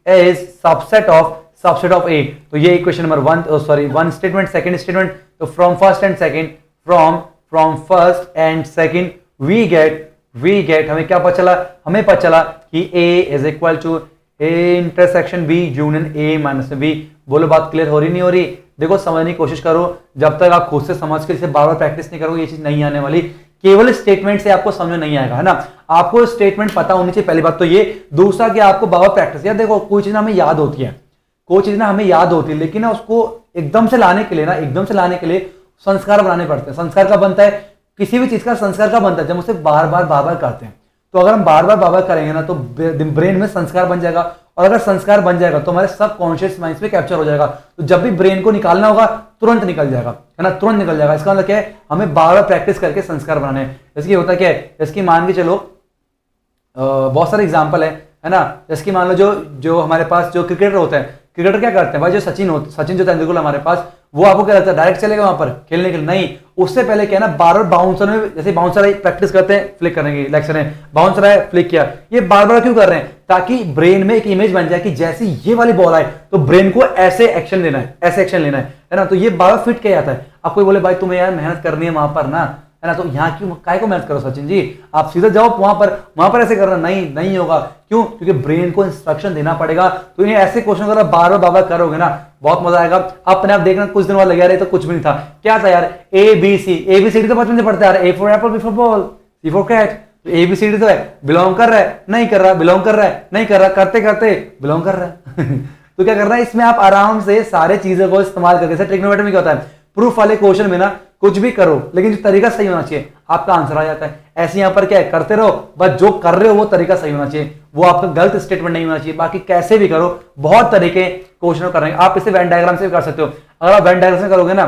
is subset of a। तो ये equation number 1 statement. Second statement, तो from first and second we get हमें क्या पता चला? हमें पता चला कि a is equal to a intersection b union a minus b। बोलो बात क्लियर हो रही नहीं हो रही? देखो समझने की कोशिश करो, जब तक आप खुद से समझ के इसे बार बार प्रैक्टिस नहीं करोगे ये चीज नहीं आने वाली। केवल स्टेटमेंट से आपको समझ नहीं आएगा, है ना। आपको स्टेटमेंट पता होनी चाहिए, पहली बात तो ये। दूसरा कि आपको बार बार प्रैक्टिस, यार देखो कोई चीज ना हमें याद होती है, कोई चीज ना हमें याद होती है, लेकिन ना उसको एकदम से लाने के लिए संस्कार बनाने पड़ते हैं। संस्कार का बनता है, किसी भी चीज का संस्कार का बनता है जब उसे बार बार करते हैं। तो अगर हम बार बार करेंगे ना तो ब्रेन में संस्कार बन जाएगा, और अगर संस्कार बन जाएगा तो हमारे सबकॉन्शियस माइंड पे कैप्चर हो जाएगा। तो जब भी ब्रेन को निकालना होगा तुरंत निकल जाएगा, है ना, तुरंत निकल जाएगा। इसका मतलब क्या है, हमें बार बार प्रैक्टिस करके संस्कार बनाने हैं। इसकी होता क्या है, इसकी मान के चलो बहुत सारे एग्जाम्पल है ना। जैसे मान लो जो हमारे पास जो क्रिकेटर होते हैं, क्रिकेटर क्या करते हैं भाई, जो सचिन जो तेंदुलकर हमारे पास, वो आपको क्या लगता है डायरेक्ट चलेगा वहां पर खेलने के लिए? नहीं, उससे पहले क्या है ना, बार बार बाउंसर में, जैसे बाउंसर प्रैक्टिस करते हैं, फ्लिक करेंगे, लेक्चर है बाउंसर है, फ्लिक किया, ये बार बार क्यों कर रहे हैं? ताकि ब्रेन में एक इमेज बन जाए कि जैसे ये वाली बॉल आए तो ब्रेन को ऐसे एक्शन लेना है, ऐसे एक्शन लेना है ना। तो ये बार बार फिट किया जाता है। अब कोई बोले भाई तुम्हें यार मेहनत करनी है वहां पर ना, है ना, तो यहाँ क्यों काय को मेहनत करो सचिन जी, आप सीधे जाओ वहां पर ऐसे करना नहीं होगा। क्यों? क्योंकि ब्रेन को इंस्ट्रक्शन देना पड़ेगा। तो ये ऐसे क्वेश्चन अगर बार बार करोगे ना, बहुत मजा आएगा। अपने आप देखना, कुछ दिन बाद लगे यार तो कुछ भी नहीं था, क्या था यार, ABCD तो बचपन से पढ़ते आ रहे, A for apple, B for ball, C for cat. तो ABCD तो है, बिलोंग कर रहा है, नहीं कर रहा, बिलोंग कर रहा है, नहीं कर रहा, करते करते बिलोंग कर रहा है। तो क्या करना है, इसमें आप आराम से सारे चीजों को इस्तेमाल करके, जैसे ट्रिग्नोमेट्री में क्या होता है, प्रूफ वाले क्वेश्चन में ना कुछ भी करो लेकिन जो तरीका सही होना चाहिए, आपका आंसर आ जाता है। ऐसे यहां पर क्या है, करते रहो, बस जो कर रहे हो वो तरीका सही होना चाहिए, वो आपका गलत स्टेटमेंट नहीं होना चाहिए। बाकी कैसे भी करो, बहुत तरीके क्वेश्चन कर रहे हैं। आप इसे वेन डायग्राम से भी कर सकते हो। अगर आप वेन डायग्राम से करोगे ना,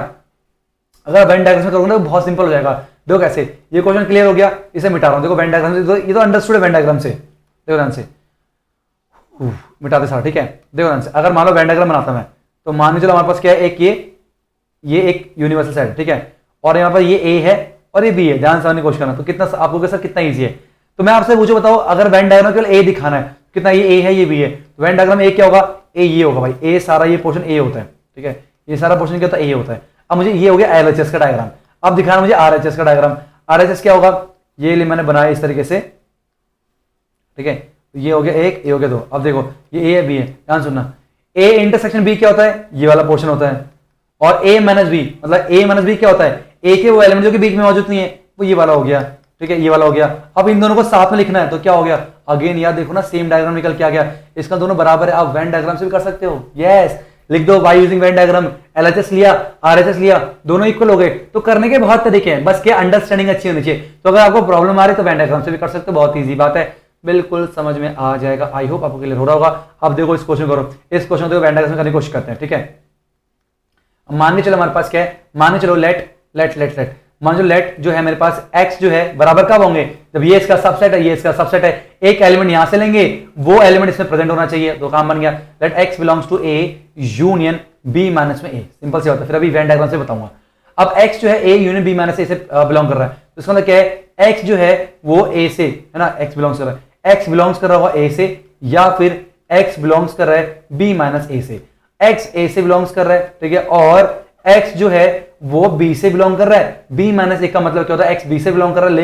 तो बहुत सिंपल हो जाएगा। देखो कैसे, ये क्वेश्चन क्लियर हो गया, इसे मिटा रहा हूं, देखो वेन डायग्राम से, ये तो अंडरस्टूड है वेन डायग्राम से। देखो ध्यान से, मिटाते सारा, ठीक है। देखो ध्यान से, अगर मान लो वेन डायग्राम बनाता मैं, तो मान लीजिए हमारे पास क्या है, एक ये एक यूनिवर्सल सेट, ठीक है, और यहाँ पर ये ए है और ये बी है। ध्यान से समझने की कोशिश करना, तो कितना आपको कैसा कितना इजी है। तो मैं आपसे पूछो, बताओ अगर वेन डायग्राम केवल ए दिखाना है, कितना ये ए है ये बी है, तो वेन डायग्राम ए क्या होगा, ए ये होगा भाई, ए सारा ये पोर्शन ए होता है, ठीक है, ये सारा पोर्शन क्या होता है, ए होता है। अब मुझे ये हो गया LHS का डायग्राम, अब दिखाना मुझे RHS का डायग्राम। RHS क्या होगा, ये मैंने बनाया इस तरीके से, ठीक है, ये हो गया एक, ये हो गया दो। अब देखो ये ए है बी है, ध्यान सुनना, ए इंटरसेक्शन बी क्या होता है, ये वाला पोर्शन होता है, और A माइनस बी, मतलब A माइनस बी क्या होता है, ए के वो एलिमेंट जो कि बीच में मौजूद नहीं है, वो ये वाला हो गया, ठीक है, ये वाला हो गया। अब इन दोनों को साथ में लिखना है, तो क्या हो गया, अगेन यार देखो ना, सेम डायग्राम निकल के आ गया, इसका दोनों बराबर है। आप वेन डायग्राम से भी कर सकते हो, यस, लिख दो by using Venn diagram, LHS लिया, RHS लिया, दोनों इक्वल हो गए। तो करने के बहुत तरीके हैं, बस क्या अंडरस्टैंडिंग अच्छी होनी चाहिए। तो अगर आपको प्रॉब्लम आ रही है तो वेन डायग्राम से भी कर सकते हो, बहुत ईजी बात है, बिल्कुल समझ में आ जाएगा। आई होप आपको क्लियर हो रहा होगा। अब देखो इस क्वेश्चन करो, इस क्वेश्चन देखो वेन डायग्राम करने की कोशिश करते हैं, ठीक है। मान के चलो हमारे पास क्या है, मान के चलो लेट मान लो लेट जो है मेरे पास x जो है बराबर कब होंगे, जब ये इसका सबसेट है, ये इसका सबसेट है, एक एलिमेंट यहां से लेंगे, वो एलिमेंट इसमें प्रेजेंट होना चाहिए, तो काम बन गया। Let x belongs to A union B minus में A, सिंपल से होता है, फिर अभी वेन डायग्राम से बताऊंगा। अब x जो है A union B minus A से बिलोंग कर रहा है, तो इसका मतलब क्या है, x जो है वो A से, है ना, x बिलोंग्स कर रहा है, x बिलोंग्स कर रहा होगा A से, या फिर x बिलोंग्स कर रहा है B माइनस A से, x A से बिलोंग्स कर रहा है, ठीक है, और x जो है वो B से बिलोंग कर रहा है। B माइनस A का मतलब क्या होता है, x B से बिलोंग कर रहा है,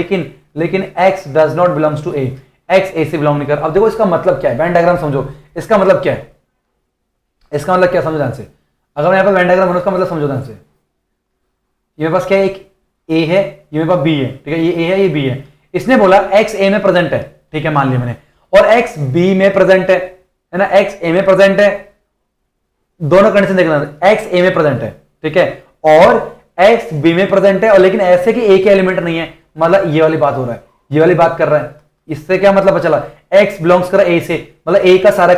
लेकिन x does not belongs to A, x A से बिलोंग नहीं कर। अब देखो इसका मतलब क्या है, वेन डायग्राम समझो, इसका मतलब क्या है, इसका मतलब क्या समझो ध्यान से। अगर मैं यहाँ पर वेन डायग्राम बनाऊं, इसका मतलब समझो ध्यान से। ये मेरे पास क्या है, एक A है, ये मेरे पास B है, ठीक है, ये A है, ये B है। इसने बोला x A में प्रेजेंट है, ठीक है, मान लिया मैंने, और x B में प्रेजेंट है ना, x A में प्रेजेंट है, दोनों कंडीशन देखना, x A में प्रेजेंट है, ठीक है, और x B में प्रेजेंट है, और लेकिन ऐसे कि A के एलिमेंट नहीं है, मतलब ये वाली बात हो रहा है, ये वाली बात कर रहा है। इससे क्या मतलब चला, x बिलोंग्स करा A से, मतलब A का सारा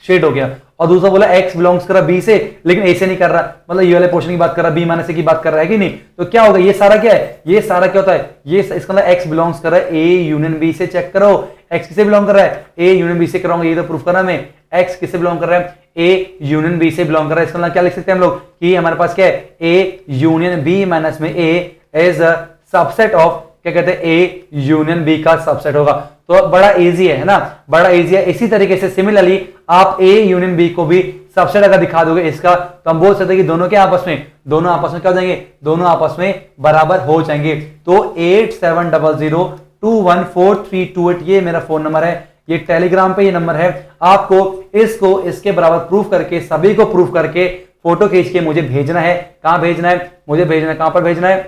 शेड हो गया, और दूसरा बोला x बिलोंग्स करा B से, लेकिन A से नहीं कर रहा, मतलब ये वाले पोर्शन की बात कर रहा है, B माइनस A की बात कर रहा है कि नहीं। तो क्या होगा, ये सारा क्या है, ये सारा क्या होता है, ये इसका मतलब x बिलोंग्स कर रहा है A यूनियन B से। चेक करो x किसे बिलोंग कर रहा है, A यूनियन B से कराऊंगा, ये तो प्रूफ करना मैं, x किसे बिलोंग कर रहा है, A यूनियन B से बिलोंग कर रहा है। इसका मतलब क्या लिख सकते हैं हम लोग कि हमारे पास क्या है, A यूनियन B माइनस में A is a subset of, क्या कहते हैं, A यूनियन B का सबसेट होगा। तो बड़ा इजी है ना, बड़ा इजी है। इसी तरीके से सिमिलरली आप A यूनियन B को भी सबसेट अगर दिखा दोगे इसका, तो हम बोल सकते हैं कि दोनों के आपस में क्या हो जाएंगे, दोनों आपस में बराबर हो जाएंगे। तो 8700214328 ये मेरा फोन नंबर है, ये टेलीग्राम पे ये नंबर है। आपको इसको इसके बराबर प्रूफ करके, सभी को प्रूफ करके फोटो खींच के मुझे भेजना है। कहां भेजना है? मुझे भेजना है, कहां पर भेजना है?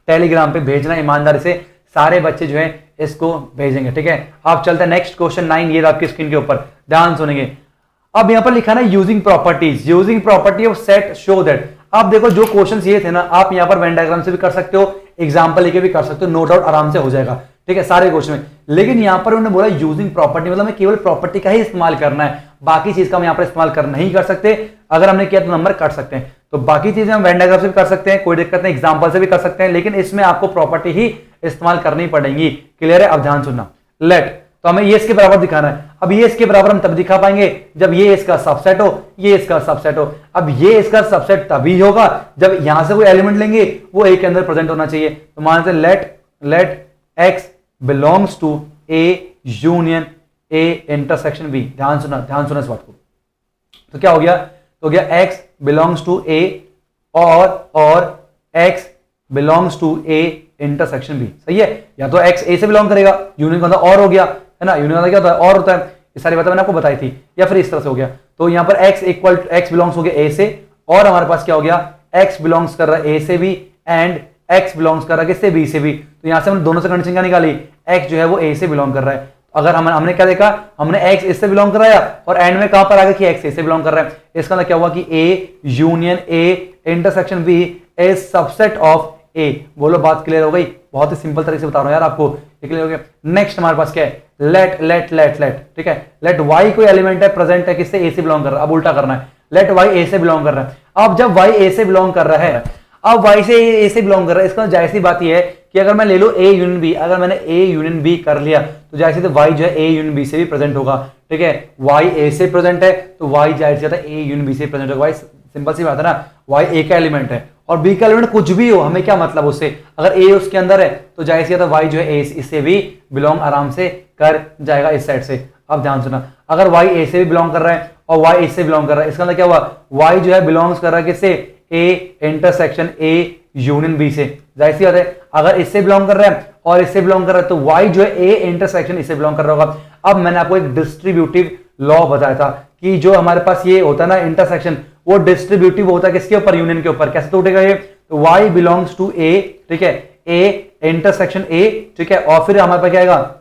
टेलीग्राम पे भेजना है। ईमानदारी से सारे बच्चे जो है इसको भेजेंगे, ठीक है। आप चलते हैं नेक्स्ट क्वेश्चन 9, ये आपकी स्क्रीन के ऊपर, ध्यान सुनेंगे। अब यहां पर लिखा ना using properties, using property of set show that. अब देखो जो क्वेश्चंस ये थे ना, आप यहां पर वेन डायग्राम से भी कर सकते हो, एग्जांपल लेके भी कर सकते हो, नो डाउट आराम से हो जाएगा, ठीक है, सारे क्वेश्चन में। लेकिन यहां पर उन्होंने बोला यूजिंग प्रॉपर्टी, मतलब हमें केवल प्रॉपर्टी का ही इस्तेमाल करना है, बाकी चीज का हम यहां पर इस्तेमाल कर नहीं कर सकते। अगर हमने किया तो नंबर कट सकते हैं। तो बाकी चीजें हम वेन डायग्राम से भी कर सकते हैं, कोई दिक्कत नहीं, एग्जांपल से भी कर सकते हैं, लेकिन इसमें आपको प्रॉपर्टी ही इस्तेमाल करनी पड़ेगी। क्लियर है? अब ध्यान सुनना। लेट, तो हमें ये इसके बराबर दिखाना है। अब ये इसके बराबर हम तब दिखा पाएंगे जब ये इसका सबसेट हो, ये इसका सबसेट हो। अब ये इसका सबसेट तभी होगा जब यहां से कोई एलिमेंट लेंगे वो ए के अंदर प्रेजेंट होना चाहिए। तो मान लेते let x belongs to A union A intersection B. ध्यान सुना इस बात को। तो क्या हो गया? तो गया एक्स बिलोंग्स टू ए और x belongs to A intersection B. सही है? या तो एक्स ए से बिलोंग करेगा, यूनियन का मतलब और हो गया, है ना, यूनियन का क्या होता है? और होता है। ये सारी बातें मैंने आपको बताई थी। या फिर इस तरह से हो गया, तो यहां पर एक्स बिलोंग्स हो गया ए से, और हमारे पास क्या हो गया? एक्स बिलोंग्स कर रहा है ए से भी एंड एक्स बिलोंग्स कर रहा है किससे? बी से भी। तो यहां से हमने दोनों से कंडीशन क्या निकाली? एक्स जो है वो ए से बिलोंग कर रहा है। अगर हमने क्या देखा? हमने एक्स इससे बिलोंग कराया और एंड में कहां पर आ गया कि एक्स ए से बिलोंग कर रहा है। इसका मतलब क्या हुआ कि A union A intersection B is subset of A. बोलो बात क्लियर हो गई? बहुत ही सिंपल तरीके से बता रहा हूं यार आपको, क्लियर हो गया। नेक्स्ट हमारे पास क्या है? लेट, ठीक है, लेट वाई कोई एलिमेंट है, प्रेजेंट है, किससे? ए से बिलोंग कर रहा है। अब उल्टा करना है, लेट वाई ए से बिलोंग कर रहा है। अब जब वाई ए से बिलोंग कर रहा है, अब वाई से ए से बिलोंग कर रहा है, इसका जाहिर सी बात यह है कि अगर मैं ले लूं ए यूनियन बी, अगर मैंने ए यूनियन बी कर लिया तो जाहिर सी वाई जो है ए यूनियन बी से भी प्रेजेंट होगा, ठीक है। वाई ए से प्रेजेंट है तो वाई जाहिर सी बात है ए यूनियन बी से प्रेजेंट होगा। वाई सिंपल सी बात है ना, वाई ए का एलिमेंट है और बी का एलिमेंट कुछ भी हो, हमें क्या मतलब उससे? अगर ए उसके अंदर है तो जाहिर सी बात है वाई जो है ए इससे भी बिलोंग आराम से कर जाएगा इस साइड से। अब ध्यान सुना, अगर वाई ए से भी बिलोंग कर रहा है और वाई ए से बिलोंग कर रहा है, इसका मतलब क्या हुआ? वाई जो है बिलोंग्स कर रहा है किससे? A intersection A union B से। जाहिर सी बात है अगर इससे बिलोंग कर रहा है और इससे बिलोंग कर रहा है तो वाई जो है ए इंटरसेक्शन इससे बिलोंग कर रहा होगा। अब मैंने आपको एक डिस्ट्रीब्यूटिव लॉ बताया था कि जो हमारे पास ये होता है ना इंटरसेक्शन, वो डिस्ट्रीब्यूटिव होता है किसके ऊपर? यूनियन के ऊपर। कैसे टूटेगा ये? तो y बिलोंग्स टू ए, ठीक है, ए इंटरसेक्शन ए, ठीक है, और फिर हमारे पास क्या आएगा?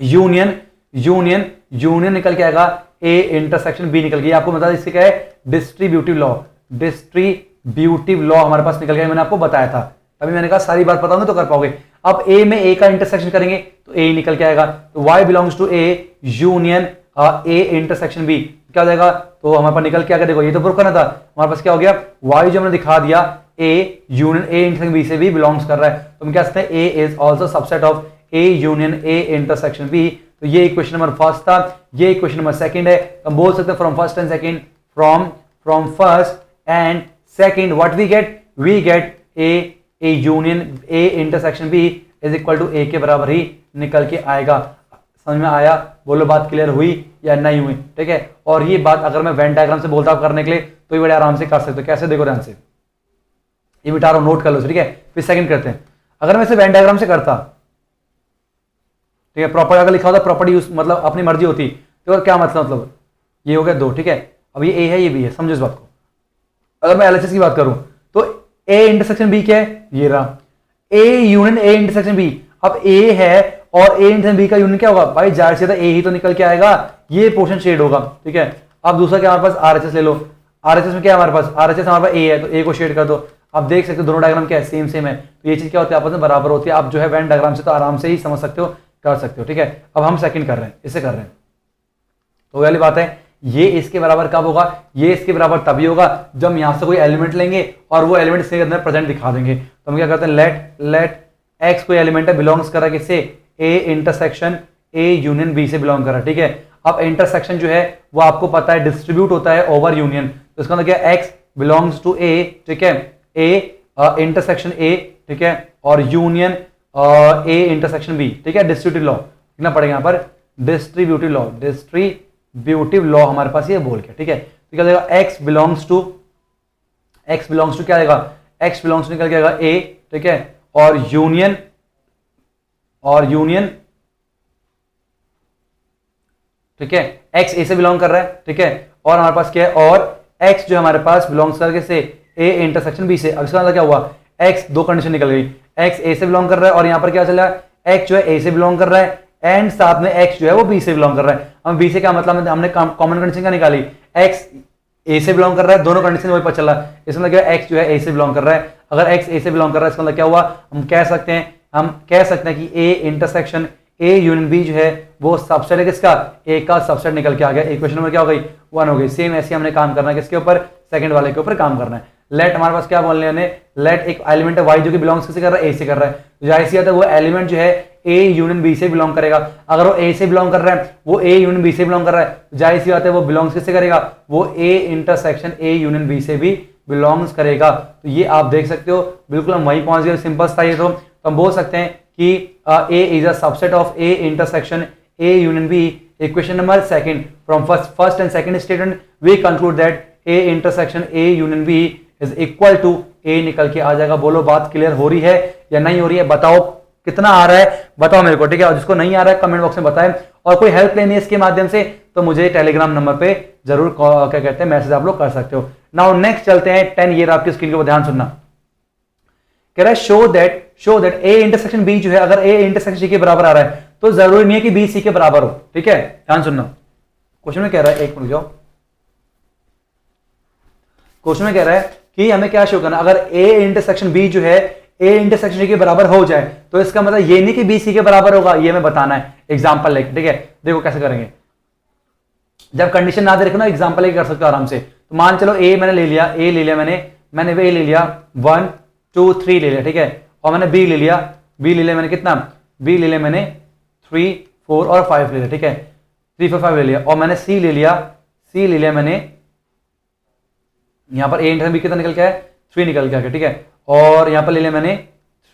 यूनियन निकल के आएगा ए इंटरसेक्शन बी निकल गया। आपको बता दें इससे क्या है? डिस्ट्रीब्यूटिव लॉ हमारे पास निकल गया, मैंने आपको बताया था। अभी मैंने कहा सारी बात बताऊंगा तो कर पाओगे। अब ए में ए का इंटरसेक्शन करेंगे तो ए निकल के आएगा। तो y belongs to A union A intersection B क्या हो जाएगा? तो हमारे पास निकल के आ गया, देखो ये तो प्रूफ करना था। हमारे पास क्या हो गया? y जो हमने दिखा दिया A union A intersection B से भी बिलोंग्स कर रहा है, तो हम क्या सकते हैं? A is also subset of A union A intersection B. तो ये इक्वेशन नंबर फर्स्ट था, ये इक्वेशन नंबर सेकंड है। हम बोल सकते हैं from first and second, from first and second what we get A union A intersection B is equal to A के बराबर ही निकल के आएगा। समझ में आया? बोलो बात क्लियर हुई या नहीं हुई? ठीक है। और ये बात अगर मैं वेन डायग्राम से बोलता हूं करने के लिए तो ये बड़े आराम से कर सकते हो। कैसे? देखो ध्यान से, ये बिठा रहा हूं, नोट कर लो, ठीक है। फिर सेकंड करते हैं। अगर मैं इसे वेन डायग्राम से करता, ठीक है, प्रॉपर्टी अगर लिखा होता प्रॉपर्टी यूज मतलब अपनी मर्जी होती, तो क्या मतलब ये हो गया दो, ठीक है। अब ये ए है ये बी है, समझो इस बात को। अगर मैं एलएचएस की बात करूं तो ए इंटरसेक्शन बी क्या है? ये रहा A union A intersection B. अब ए है और ए इंटरसेक्शन बी का यूनियन क्या होगा? भाई जाहिर सी बात है ए ही तो निकल के आएगा, ये पोर्शन शेड होगा, ठीक है। अब दूसरा क्या हमारे पास? आरएचएस ले लो। आरएचएस में क्या है हमारे पास? आरएचएस हमारे पास ए है तो ए को शेड कर दो। अब देख सकते हो दोनों डायग्राम क्या है? सेम है। तो ये चीज क्या होती है? आपस में बराबर होती है। आप जो है वेन डायग्राम से तो आराम से ही समझ सकते हो, कर सकते हो, ठीक है। अब हम सेकंड कर रहे हैं, इससे कर रहे हैं, तो वाली बात है ये इसके बराबर कब होगा? ये इसके बराबर तभी होगा जब हम यहां से कोई एलिमेंट लेंगे और वो एलिमेंट इसके अंदर प्रेजेंट दिखा देंगे। तो हम क्या करते हैं? लेट एक्स कोई एलिमेंट है, बिलोंग्स कर रहा है किससे? A intersection A union B से बिलोंग कर रहा है, ठीक है। अब इंटरसेक्शन जो है वो आपको पता है डिस्ट्रीब्यूट होता है ओवर यूनियन, तो इसका मतलब क्या? एक्स बिलोंग्स टू ए, ठीक है, ए इंटरसेक्शन ए, ठीक है, और यूनियन ए इंटरसेक्शन बी, ठीक है। डिस्ट्रीब्यूटिव लॉ लिखना पड़ेगा यहाँ पर, डिस्ट्रीब्यूटिव लॉ हमारे पास ये बोल के, ठीक है। तो क्या देगा? एक्स बिलोंग्स टू क्या देगा? एक्स बिलोंग्स टू निकल के आएगा ए, ठीक है, और यूनियन ठीक है, एक्स ए से बिलोंग कर रहा है, ठीक है, और हमारे पास क्या है? और x जो हमारे पास बिलोंग्स करके से a इंटरसेक्शन b से। अब इसका मतलब क्या हुआ, x दो कंडीशन निकल गई, x a से बिलोंग कर रहा है और यहाँ पर क्या चल रहा है, x जो है a से बिलोंग कर रहा है एंड साथ में x जो है वो b से बिलोंग कर रहा है। हम b से क्या मतलब, हमने कॉमन कंडीशन क्या निकाली, x a से बिलोंग कर रहा है, दोनों कंडीशन वही पता चल रहा है। इसमें क्या x जो है a से बिलोंग कर रहा है, अगर x a से बिलोंग कर रहा है इसका मतलब क्या हुआ, हम कह सकते हैं कि a intersection a union b जो है वो सबसेट है किसका, a का सबसेट निकल के आ गया। इक्वेशन में क्या हो गई, 1 हो गई। सेम ऐसे हमने काम करना है किसके ऊपर, सेकंड वाले के ऊपर काम करना है। लेट हमारे पास क्या बोलने हैं, लेट एक एलिमेंट है y जो कि बिलोंग्स किससे कर रहा है, a से कर रहा है, तो जाहिर सी बात है वो एलिमेंट जो है a यूनियन b से बिलोंग करेगा। अगर वो a से बिलोंग कर रहा है, वो a यूनियन b से बिलोंग कर रहा है, तो जाहिर सी बात है वो बिलोंग्स किससे करेगा, वो a intersection a union b से भी बिलोंग्स करेगा। तो ये आप देख सकते हो, बिल्कुल हम वहीं पहुंच गए, सिंपल था ये। तो हम बोल सकते हैं कि a is a subset of a intersection a union b। Equation number second, from first and second statement we conclude that a intersection a union b is equal to a निकल के आ जाएगा। बोलो बात क्लियर हो रही है या नहीं हो रही है, बताओ कितना आ रहा है, बताओ मेरे को, ठीक है। और जिसको नहीं आ रहा है कमेंट बॉक्स में बताएं, और कोई हेल्प लेनी है इसके माध्यम से तो मुझे टेलीग्राम नंबर पे जरूर क्या कहते हैं मैसेज आप लोग कर सकते हो। नाउ नेक्स्ट चलते हैं 10, ये आपकी स्क्रीन को ध्यान सुनना। कह रहा है show that a intersection b जो है, अगर a इंटरसेक्शन c के बराबर आ रहा है तो जरूरी नहीं है कि b c के बराबर हो, ठीक है। ध्यान सुनना, क्वेश्चन में कह रहा है, एक मिनट जाओ, क्वेश्चन में कह रहा है कि हमें क्या शो करना, अगर a इंटरसेक्शन b जो है a इंटरसेक्शन c के बराबर हो जाए तो इसका मतलब ये नहीं कि b c के बराबर होगा, ये हमें बताना है एग्जांपल लेके, ठीक है। देखो कैसे करेंगे, जब कंडीशन ना दे रखो ना, एग्जांपल लेके कर सकते हो आराम से। तो मान चलो a मैंने ले लिया, a ले लिया मैंने a ले लिया 1 2 3 ले लिया, ठीक है। और मैंने b ले लिया मैंने कितना, b ले लिया मैंने 3 4 और 5 ले लिया, ठीक है, 3 4 5 ले लिया। और मैंने c ले लिया मैंने, यहां पर a इंटर b कितना निकल के आया, 3 निकल के आ गया, ठीक है। और यहां पर ले लिया मैंने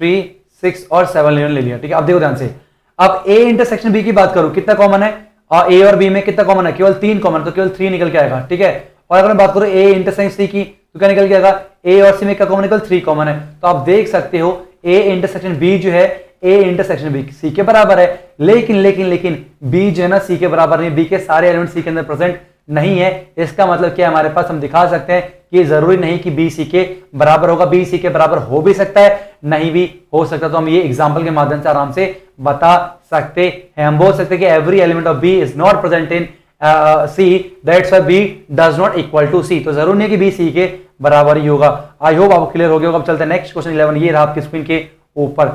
3 6 और 7 ले लिया, ठीक है। अब देखो ध्यान से, अब a इंटरसेक्शन b की बात करूं, कितना कॉमन है, और a और b में कितना कॉमन है, केवल 3 कॉमन, तो केवल 3 निकल के आएगा, ठीक है। और अगर मैं बात करूं a इंटरसेक्शन c की तो क्या निकल के आएगा, a और c में क्या कॉमन, केवल 3 कॉमन है। तो आप देख सकते हो a इंटरसेक्शन b जो है a इंटरसेक्शन b c के बराबर है, लेकिन b जो है ना c के बराबर नहीं, b के सारे एलिमेंट c के अंदर प्रेजेंट नहीं है। इसका मतलब क्या है, हमारे पास हम दिखा सकते हैं कि जरूरी नहीं कि b c के बराबर होगा, b c के बराबर हो भी सकता है, नहीं भी हो सकता। तो हम ये एग्जांपल के माध्यम से आराम से बता सकते हैं। हम बोल सकते हैं कि every element of b is not present in c, that's why b does not equal to c। तो जरूरी नहीं कि b c के बराबर ही होगा। आई होप आपको क्लियर हो गया होगा। अब चलते हैं नेक्स्ट क्वेश्चन 11, ये रहा आपकी स्क्रीन के ऊपर।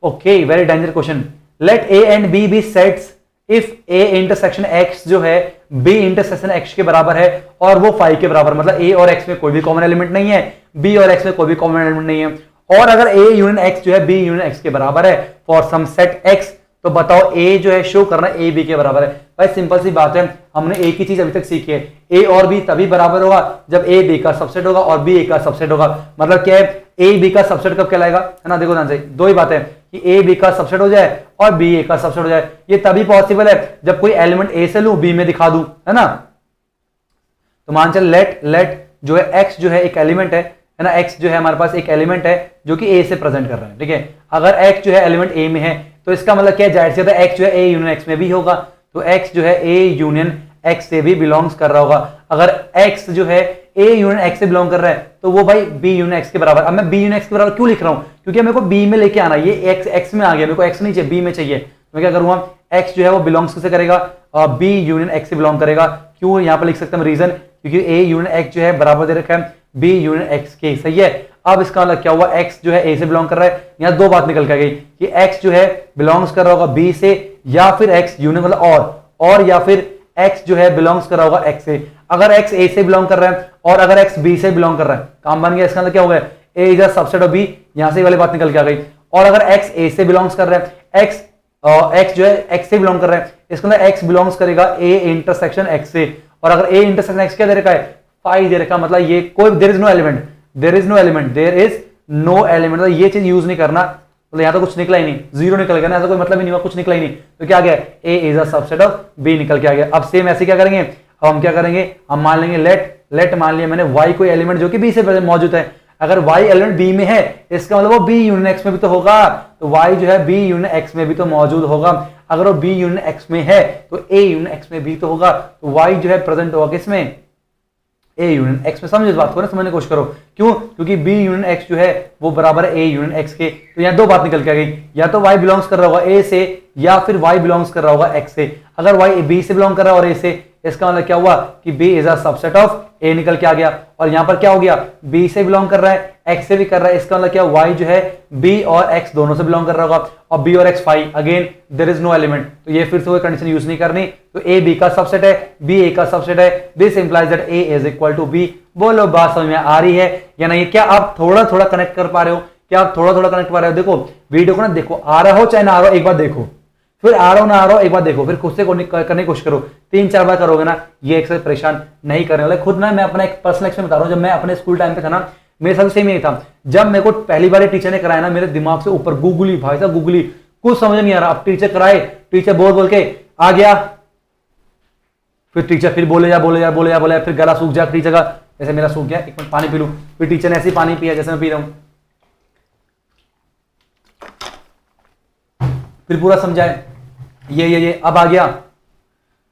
Okay, very danger question. Let a and b be sets if a intersection x जो है b इंटरसेक्शन x के बराबर है और वो 5 के बराबर, मतलब a और x में कोई भी कॉमन एलिमेंट नहीं है, b और x में कोई भी कॉमन एलिमेंट नहीं है, और अगर a यूनियन x जो है b यूनियन x के बराबर है फॉर सम सेट x, तो बताओ a जो है शो करना a b के बराबर है। भाई सिंपल सी बात है, हमने एक ही चीज अभी तक सीखी है, a और b तभी बराबर होगा जब a b का सबसेट होगा और b a का सबसेट होगा। मतलब क्या है, a b का सबसेट कब कहलाएगा, है ना। देखो ध्यान से, दो ही बातें कि a b का सबसेट हो जाए और b a का सबसेट हो जाए। ये तभी पॉसिबल है जब कोई एलिमेंट a से लूं b में दिखा दूं, है ना। तो मान चल लेट जो है x जो है एक एलिमेंट है ना, x जो है हमारे पास एक एलिमेंट है जो कि a से प्रेजेंट कर रहा है, ठीक है। अगर x जो है एलिमेंट a में है तो इसका मतलब क्या है, जाहिर सी बात है x जो है a यूनियन x में भी होगा, तो x जो है a यूनियन x से भी बिलोंग्स कर रहा होगा। अगर x जो है a यूनियन x से बिलोंग कर रहा है तो वो भाई b यूनियन x के बराबर। अब मैं b यूनियन x के बराबर क्यों लिख रहा हूं, क्योंकि मेरे को b में लेके आना, ये x में आ गया, मेरे को x नहीं चाहिए, b में चाहिए। मैं क्या करूंगा, x जो है वो बिलोंग्स किससे करेगा, b यूनियन x से बिलोंग करेगा। क्यों यहाँ पर लिख सकते हैं रीजन, क्योंकि a यूनियन x जो है बराबर दे रखा है b यूनियन x के, सही है। अब इसका मतलब क्या हुआ, x जो है a से बिलोंग कर रहा है, यहाँ दो बात निकल के गई कि x जो है बिलोंग्स कर रहा होगा b से, या फिर x यूनियन मतलब और या फिर x जो है बिलोंग्स कर रहा होगा x से। अगर x a से बिलोंग कर रहा है और अगर x b से बिलोंग कर रहा है, काम बन गया। इसका मतलब क्या हो गया, a is a subset of b, यहां से वाली बात निकल के आ गई। और अगर x a से बिलोंग्स कर रहा है, x जो है x से बिलोंग कर रहा है, इसका मतलब x बिलोंग्स करेगा a इंटरसेक्शन x से। और अगर a इंटरसेक्शन x क्या दे रखा है, 5 दे रखा, मतलब ये कोई देयर इज नो एलिमेंट, मतलब ये चीज यूज नहीं करना, मतलब यहाँ तो कुछ निकला ही नहीं, जीरो निकल गया ना, ऐसा कोई मतलब ही नहीं हुआ, कुछ निकला ही नहीं। तो क्या आ गया, a is a subset of b निकल के आ गया। अब सेम ऐसे क्या करेंगे, अब हम क्या करेंगे, हम मान लेंगे लेट मान लिया मैंने y कोई एलिमेंट जो कि b से मौजूद है। अगर y एलिमेंट b में है इसका मतलब वो b यूनियन x में भी तो होगा, तो y जो है b यूनियन x में भी तो मौजूद होगा। अगर वो b यूनियन x में है तो a यूनियन x में भी तो होगा, तो y जो है प्रेजेंट होगा किसमें, ए यूनियन एक्स में। समझो इस बात को ना, समझने की कोशिश करो। क्यों? क्योंकि बी यूनियन एक्स जो है वो बराबर है ए यूनियन एक्स के। तो यहाँ दो बात निकल के आ गई, या तो वाई बिलोंग्स कर रहा होगा ए से, या फिर वाई बिलोंग्स कर रहा होगा एक्स से। अगर वाई बी से बिलोंग कर रहा है और ए से, इसका मतलब क्या हुआ कि B is a subset of A निकल के आ गया। और यहां पर क्या हो गया, बी से बिलोंग कर रहा है, एक्स से भी कर रहा है, इसका मतलब क्या वाई जो है बी और एक्स दोनों से बिलोंग कर रहा होगा। और बी और X phi, again there is no element, तो ये फिर से कोई कंडीशन यूज नहीं करनी। तो ए बी का सबसेट है, बी ए का सबसेट है। This implies that A is equal to B. बोलो बात समझ में आ रही है या नहीं? क्या आप थोड़ा थोड़ा कनेक्ट कर पा रहे हो? क्या आप थोड़ा थोड़ा कनेक्ट कर पा रहे हो? देखो वीडियो को ना, देखो आ रहा हो चाहे ना आ रहा हो, एक बार देखो, फिर आ रहा हो ना आ रहा हो एक बार देखो, फिर खुद से करने की कोशिश करो। 3-4 बार करोगे ना, ये एक्सरसाइज परेशान नहीं करने वाले। खुद ना मैं अपना एक पर्सनल एक्सपीरियंस बता रहा हूँ। जब मैं अपने स्कूल टाइम पे था ना, मेरे साथ सेम यही था। जब मेरे को पहली बार टीचर ने कराया ना, मेरे दिमाग से ऊपर गूगली, भाई साहब गूगली, कुछ समझ नहीं आ रहा। अब टीचर कराए, टीचर बोल के आ गया, फिर टीचर फिर बोले जा, फिर गला सूख जा टीचर का, जैसे मेरा सूख गया, एक मिनट पानी पी लूं, फिर टीचर ने ऐसे पानी पिया जैसे मैं पी रहा हूं, फिर पूरा समझाए ये अब आ गया।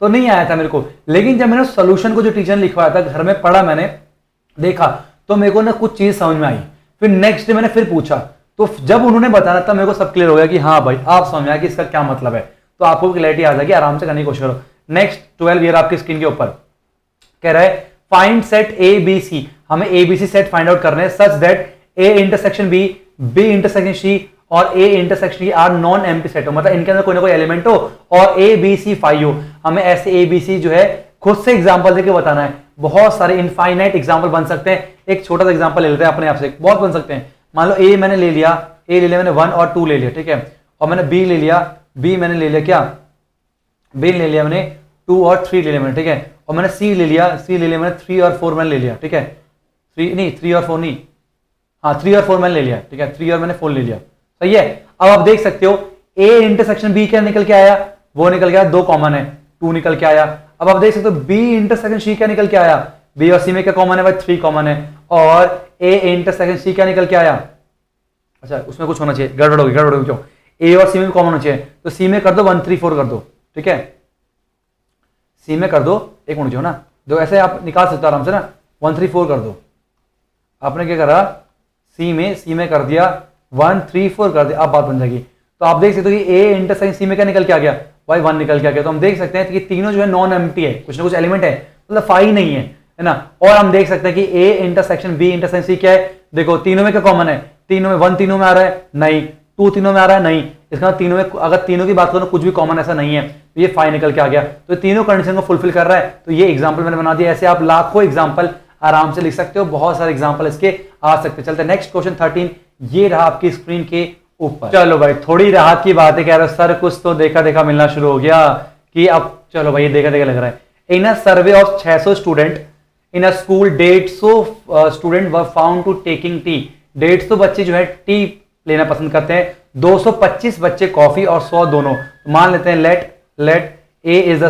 तो नहीं आया था मेरे को। लेकिन जब मैंने सोल्यूशन को जो टीचर ने लिखवाया था, घर में पढ़ा, मैंने देखा, तो मेरे को ना कुछ चीज समझ में आई। फिर नेक्स्ट डे मैंने फिर पूछा, तो जब उन्होंने बताया तब मेरे को सब क्लियर हो गया कि हाँ भाई, आप समझ आया कि इसका क्या मतलब है। तो आपको क्लैरिटी आ जाएगी, आराम से करने की कोशिश करो। नेक्स्ट 12 ईयर आपकी स्क्रीन के ऊपर कह रहा है find set A B C. हमें A B C set find out करने such that A intersection B, B intersection C और ए इंटरसेक्शन की आर नॉन एम्प्टी सेट हो, मतलब इनके अंदर कोई ना कोई एलिमेंट हो और ए बी सी फाई हो। हमें ऐसे ए बी सी जो है खुद से एग्जांपल देके बताना है। बहुत सारे इनफाइनाइट एग्जांपल बन सकते हैं। एक छोटा सा एग्जांपल ले लेते हैं अपने आप से, बहुत बन सकते हैं। मान लो ए मैंने ले लिया, मैंने 1 और 2 ले लिया, ठीक है। और मैंने बी ले लिया, बी मैंने ले लिया क्या, बी ले लिया मैंने 2 और 3 ले लिया मैंने, ठीक है। और मैंने सी ले लिया, मैंने 3 और 4 मैंने ले लिया, ठीक है। 3 और 4 नहीं, हाँ 3 और 4 मैंने ले लिया, ठीक है। 3 और मैंने 4 ले लिया, सही है। अब आप देख सकते हो ए इंटरसेक्शन बी क्या निकल के आया, वो निकल गया 2 कॉमन है, 2 निकल के आया। अब आप देख सकते हो बी इंटरसेक्शन सी क्या निकल के आया, बी और सी में क्या कॉमन है भाई, 3 कॉमन है। और ए इंटरसेक्शन सी क्या निकल के आया, अच्छा उसमें कुछ होना चाहिए, गड़बड़ होगी क्यों, ए और सी में कॉमन होना चाहिए, तो सी में कर दो 1 3 4 कर दो, ठीक है। सी में कर दो, एक मिनट जो ना, जो ऐसे आप निकाल सकते हो आराम से ना, 1 3 4 कर दो। आपने क्या करा, सी में कर दिया 1 3 4 कर दिया, अब बात बन जाएगी। तो आप देख सकते हो कि ए इंटरसेक्शन सी में क्या निकल के आ गया भाई, 1 निकल के आ गया। तो हम देख सकते हैं कि तीनों जो है नॉन एम्प्टी है, कुछ ना कुछ एलिमेंट है, मतलब फाई नहीं है ना। और हम देख सकते हैं कि A intersection B intersection C क्या है, देखो तीनों में क्या कॉमन है, तीनों में 1 तीनों में आ रहा है नहीं, 2 तीनों में आ रहा है नहीं, इसका तीनों में, अगर तीनों की बात करो कुछ भी कॉमन ऐसा नहीं है, तो ये फाई निकल के आ गया। तो तीनों कंडीशन को फुलफिल कर रहा है, तो ये एग्जाम्पल मैंने बना दिया। ऐसे आप लाखों एग्जाम्पल आराम से लिख सकते हो, बहुत सारे एग्जाम्पल इसके आ सकते हैं। चलते नेक्स्ट क्वेश्चन 13, ये रहा आपकी स्क्रीन के ऊपर। चलो भाई थोड़ी राहत की बात है, कह रहे सर कुछ तो देखा मिलना शुरू हो गया कि अब चलो भाई देखा लग रहा है। In a survey of 600 student in a school, 150 student were found to taking tea. 150 बच्चे जो है टी लेना पसंद करते हैं, 225 बच्चे कॉफी और 100 दोनों। मान लेते हैं let A is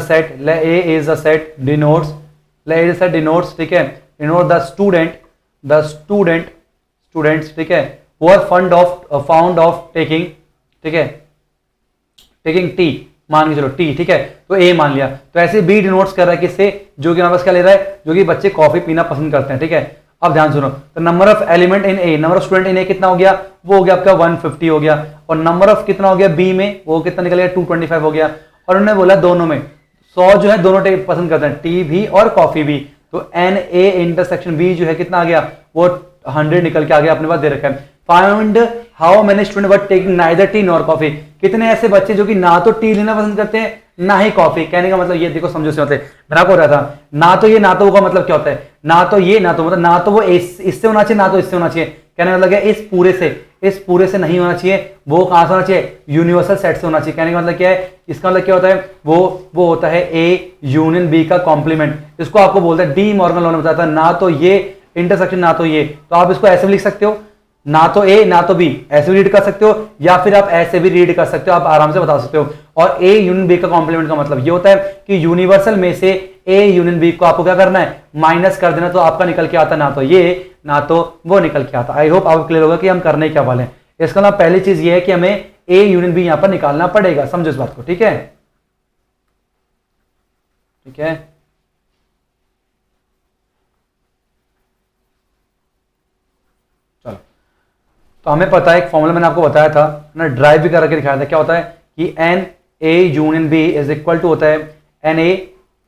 the set, denotes, ठीक है, डिनोट द स्टूडेंट्स, ठीक है, वो आर फाउंड ऑफ टेकिंग, ठीक है, टेकिंग टी, मान के चलो टी, ठीक है। तो ए मान लिया, तो ऐसे बी डिनोट्स कर रहा है किससे, जो कि हमारे पास क्या ले रहा है, जो कि बच्चे कॉफी पीना पसंद करते हैं, ठीक है। अब ध्यान सुनो, तो number of element in A, number of student in A कितना हो गया, वो हो गया आपका 150 हो गया। और नंबर ऑफ कितना हो गया बी में, वो कितना निकल गया 225 हो गया। और उन्होंने बोला दोनों में 100 जो है दोनों पसंद करते हैं, टी भी और कॉफी भी। तो एन ए इंटरसेक्शन बी जो है कितना आ गया, वो 100 निकल के आ गया, अपने पास दे रखा है। Find how many student were taking neither T nor coffee, कितने ऐसे बच्चे जो कि ना तो टी लेना पसंद करते हैं ना ही कॉफी। कहने का मतलब ये देखो, समझो से मतलब मेरा को रहा था, ना तो ये ना तो वो का मतलब क्या होता है, ना तो ये ना तो मतलब ना तो वो इससे होना चाहिए ना तो इससे होना चाहिए। कहने का मतलब क्या, इस पूरे से नहीं होना चाहिए, वो कहां से होना चाहिए, यूनिवर्सल सेट से होना चाहिए। कहने का मतलब क्या है, इसका मतलब क्या होता है, वो होता है ए यूनियन बी का कॉम्प्लीमेंट। इसको आपको बोलते हैं, डी मॉर्गन लॉ ने बताया था, ना तो ये इंटरसेक्शन ना तो ये। तो आप इसको ऐसे भी लिख सकते हो, ना तो ए ना तो बी, ऐसे भी रीड कर सकते हो, या फिर आप ऐसे भी रीड कर सकते हो, आप आराम से बता सकते हो। और ए यूनियन बी का कॉम्प्लीमेंट का मतलब ये होता है कि यूनिवर्सल में से ए यूनियन बी को आपको क्या करना है, माइनस कर देना, तो आपका निकल के आता ना तो ये ना तो वो निकल के आता। आई होप आपको क्लियर होगा कि हम करने क्या वाले हैं। इसका मतलब पहली चीज ये है कि हमें ए यूनियन बी यहां पर निकालना पड़ेगा, समझो इस बात को, ठीक है, ठीक है। तो हमें पता है, एक फॉर्मूला मैंने आपको बताया था ना, ड्राइव भी करके दिखाया था, क्या होता है कि n A union B is equal to होता है एन ए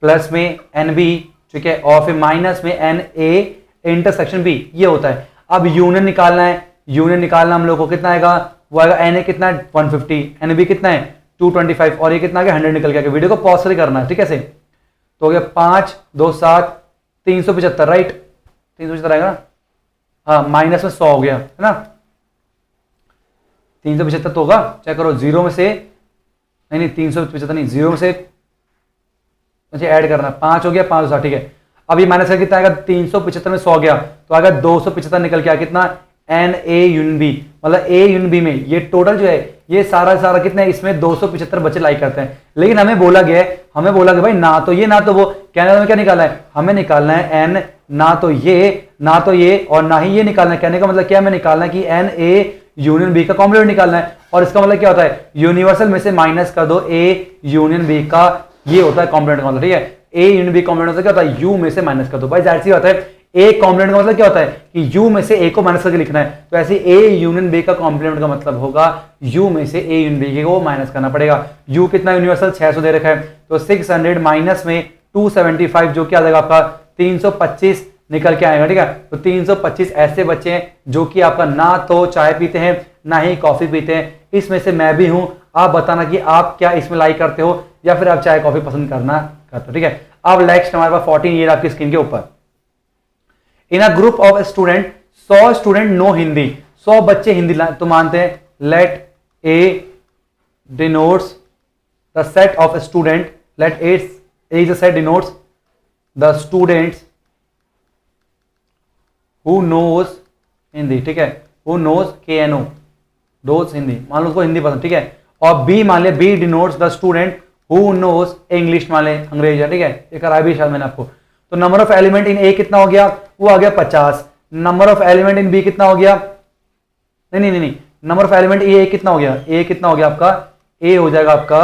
प्लस में एन बी, ठीक है, और फिर माइनस में एन ए इंटरसेक्शन बी, ये होता है। अब यूनियन निकालना है, यूनियन निकालना हम लोग को कितना आएगा, वो आएगा एन ए कितना है 150, एन बी कितना है 225 और ये कितना आ गया 100 निकल गया। वीडियो को पॉज करके करना है, ठीक है से। तो हो गया 5 2 7 375, राइट, 375 आएगा ना, हाँ, माइनस में 100 हो गया है ना, 375 तो होगा, चेक करो, जीरो में से नहीं 375 नहीं, जीरो में से मुझे ऐड करना, 5 हो गया 5 ठीक है। अब ये माइनस कितना आएगा, 375 में 100 गया तो आएगा 275 निकल के आया कितना, एन ए यूनियन बी, मतलब ए यूनियन बी में ये टोटल जो है ये सारा कितना है, इसमें 275 बच्चे लाइक करते हैं। लेकिन हमें बोला गया भाई ना तो ये ना तो वो, कहने में क्या निकालना है, हमें निकालना है एन ना तो ये और ना ही ये निकालना है। कहने का मतलब क्या, हमें निकालना है कि एन ए यूनियन बी का कॉम्प्लीमेंट निकालना है। और इसका मतलब क्या होता है, यूनिवर्सल में से माइनस कर दो ए यूनियन बी का, ये होता है कॉम्प्लीमेंट का मतलब, ठीक है। ए यूनियन बी कॉम्प्लीमेंट होता है क्या होता है, यू में से माइनस कर दो, भाई जाहिर सी बात है, ए कॉम्प्लीमेंट का मतलब क्या होता है कि यू में से ए को माइनस करके लिखना है। तो ऐसे ए यूनियन बी का कॉम्प्लीमेंट का मतलब होगा यू में से ए यूनियन बी को माइनस करना पड़ेगा। यू कितना यूनिवर्सल 600 दे रखा है, तो 600 माइनस में 275 जो क्या आ जाएगा आपका 325 निकल के आएगा, ठीक है। तो 325 ऐसे बच्चे हैं जो कि आपका ना तो चाय पीते हैं ना ही कॉफी पीते हैं। इसमें से मैं भी हूं, आप बताना कि आप क्या इसमें लाइक करते हो या फिर आप चाय कॉफी पसंद करते हो, ठीक है। अब नेक्स्ट हमारे पास 14 ये आपकी स्क्रीन के ऊपर, in a group of student 100 student know Hindi, 100 बच्चे हिंदी तो मानते हैं। Let A denotes the set of student, let A is a set denotes the students who knows Hindi, ठीक है, who knows KNO those Hindi, मान लो उसको हिंदी पसंद, ठीक है। और बी मान ले, B denotes the student who knows English, मान ले अंग्रेजी है, ठीक है, ये कराया भी शायद मैंने आपको। तो number of element in A कितना हो गया, वो आ गया 50। Number of element in B कितना हो गया, नहीं, नंबर ऑफ एलिमेंट ए कितना हो गया, ए कितना हो गया आपका, ए हो जाएगा आपका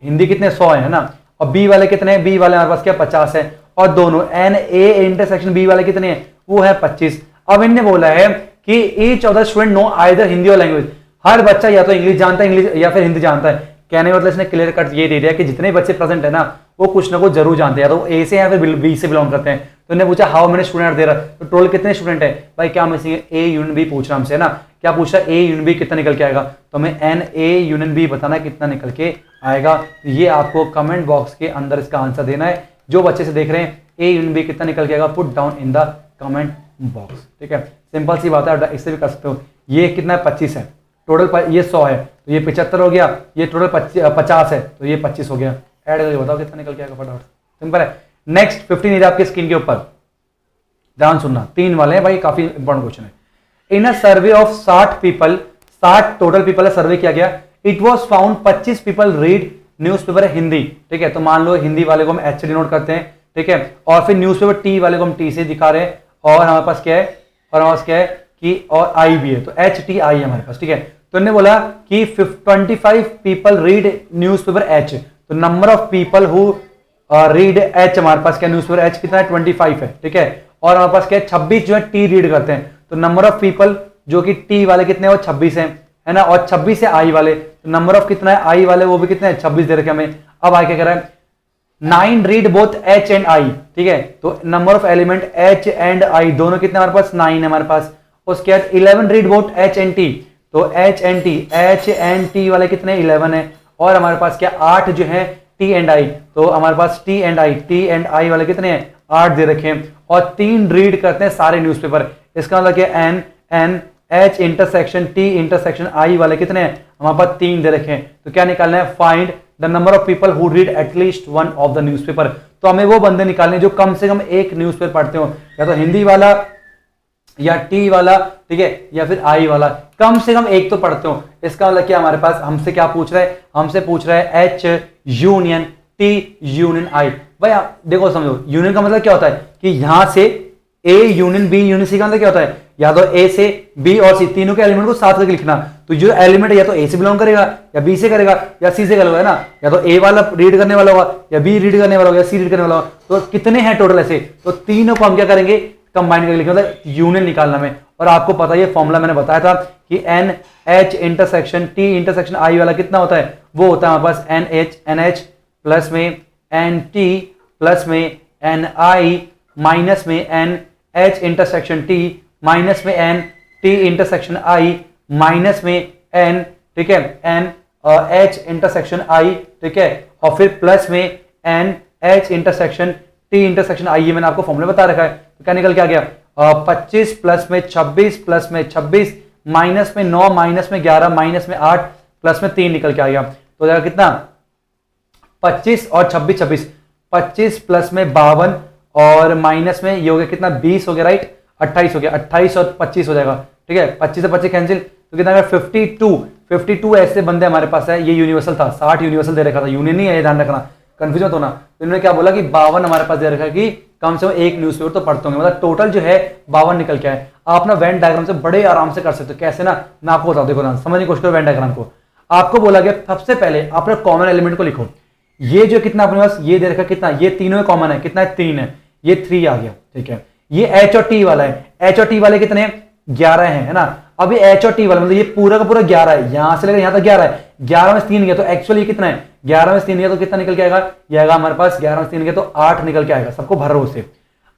हिंदी कितने 100 है ना, और बी वाले कितने, बी वाले हमारे पास क्या 50 है, और दोनों एन ए इंटरसेक्शन बी वाले कितने हैं, वो है 25। अब इनने बोला है कि each of the student know either Hindi और लैंग्वेज, हर बच्चा या तो इंग्लिश जानता है इंग्लिश या फिर हिंदी जानता है। कहने का मतलब इसने क्लियर कट ये दे दिया कि जितने बच्चे प्रेजेंट है ना वो कुछ ना कुछ जरूर जानते हैं, या तो ए से या फिर बी से बिलोंग करते हैं। तो इन्हें पूछा हाउ मेनी स्टूडेंट दे रहा, तो टोटल कितने स्टूडेंट है भाई, क्या हमें ए यूनियन बी पूछ रहा हमसे ना, क्या पूछ रहा है ए यूनियन बी कितना निकल के आएगा, तो हमें एन ए यूनियन बी बताना कितना निकल के आएगा। तो ये आपको कमेंट बॉक्स के अंदर इसका आंसर देना है। जो बच्चे से देख रहे हैं ए यूनियन बी कितना निकल के आएगा, put down in the comment box, ठीक है। सिंपल सी बात है, इससे भी कर सकते हो। ये कितना है 25 है टोटल, ये 100 है तो ये 75 हो गया, ये टोटल 50 है तो ये 25 हो गया। ऐड करके बताओ कितना निकल के आएगा फटाफट, सिंपल है। नेक्स्ट 15 इधर आपकी स्क्रीन के ऊपर, ध्यान सुनना, 3 वाले हैं भाई, काफी इंपॉर्टेंट क्वेश्चन है। In a survey of 60 people, 60 total people है सर्वे किया गया, it was found 25 people read newspaper Hindi, ठीक है। तो मान लो हिंदी वाले को हम एच डिनोट करते हैं, ठीक है, और फिर न्यूज़पेपर टी वाले को हम टी से दिखा रहे हैं, और हमारे पास क्या है, और हमारे पास क्या है कि और आई भी है, तो HTI है हमारे पास, ठीक है। तो इन्होंने बोला कि 25 पीपल रीड न्यूज़पेपर एच, तो number of people who read H, हमारे पास क्या न्यूज़पेपर एच कितना है 25 है, ठीक है। और हमारे पास क्या है 26 जो है टी रीड करते हैं, तो नंबर ऑफ पीपल जो कि टी वाले कितने हैं वो 26 है ना, और 26 है आई वाले, तो नंबर ऑफ कितना है आई वाले वो भी कितने हैं 26 दे रखे हमें। अब आई क्या कह रहा है 9 read both H and I, ठीक है। तो number of element H and I दोनों कितने हमारे पास 9 है हमारे पास। उसके बाद 11 read both H and T, तो एच एंड टी वाले कितने 11 है, और हमारे पास क्या 8 जो है टी एंड आई, तो हमारे पास टी एंड आई वाले कितने हैं 8 दे रखे हैं, और 3 रीड करते हैं सारे न्यूज़पेपर। इसका मतलब क्या N H intersection T intersection I वाले कितने हैं हमारे पास 3 दे रखे हैं। तो क्या निकालना है, find the number of people who read at least one of the newspaper. तो हमें वो बंदे निकालने जो कम से कम एक न्यूज़पेपर पढ़ते हो, या तो हिंदी वाला या टी वाला, ठीक है, या फिर आई वाला, कम से कम एक तो पढ़ते हो। इसका मतलब क्या हमारे पास हमसे क्या पूछ रहा है, हमसे पूछ रहा है एच यूनियन टी यूनियन आई। भाई आप देखो समझो, यूनियन का मतलब क्या होता है कि यहां से A union B union C का मतलब क्या होता है, या तो ए से बी और सी तीनों के एलिमेंट को साथ करके लिखना। तो जो एलिमेंट या तो ए से बिलोंग करेगा या बी से करेगा या सी से करेगा, है ना, या तो ए वाला रीड करने वाला होगा या बी रीड करने वाला होगा या सी रीड करने वाला होगा। तो कितने हैं टोटल ऐसे, तो तीनों को हम क्या करेंगे कंबाइन करके लिखना, मतलब यूनियन निकालना में। और आपको पता है ये फॉर्मूला मैंने बताया था कि N H intersection T intersection I वाला कितना होता है, वो होता है हमारे पास एन एच प्लस में एन टी प्लस में एन आई माइनस में N H intersection T minus में N T intersection I minus में एन, ठीक है, एन एच इंटरसेक्शन आई, ठीक है, और फिर प्लस में N H intersection T intersection I. ये मैंने आपको फॉर्मूला बता रखा है। तो क्या निकल के आ गया, 25 प्लस में 26 प्लस में 26 माइनस में 9 माइनस में 11 माइनस में 8 प्लस में 3 निकल के आ गया। तो जाएगा कितना, 25 और 26 26, 25 प्लस में 52 और माइनस में ये हो गया कितना 20 हो गया, राइट, 28 हो गया, 28 और 25 हो जाएगा, ठीक है, 25 से 25 कैंसिल, तो कितना 52 ऐसे बंदे हमारे पास है। ये यूनिवर्सल था, 60 यूनिवर्सल दे रखा था, यूनियन नहीं है, ये ध्यान रखना, कंफ्यूज मत होना। तो इन्होंने क्या बोला कि 52 हमारे पास दे रखा है कि कम से कम एक न्यूज़पेपर तो पढ़ते होंगे, मतलब टोटल जो है 52 निकल के आए। आप ना वेन डायग्राम से बड़े आराम से कर सकते हो। कैसे ना, मैं आपको बताऊं, देखो ना, समझने की कोशिश करो वेन डायग्राम को। आपको बोला गया सबसे पहले आपने कॉमन एलिमेंट को लिखो। ये जो कितना अपने पास ये दे रखा कितना, ये तीनों में कॉमन है, कितना है 3 है, ये 3 आ गया, ठीक है। ये एच और टी वाला है, एच और टी वाले कितने 11 है ना। अब ये एच और टी वाला मतलब ये पूरा का पूरा 11 है, यहां से लेकर यहां तक 11 है, 11 में 3 गया तो एक्चुअली ये कितना है, 11 में 3 गया तो कितना निकल के आएगा, ये आएगा हमारे पास 11 में 3 गया तो 8 निकल के आएगा, सबको भर रहा उसे।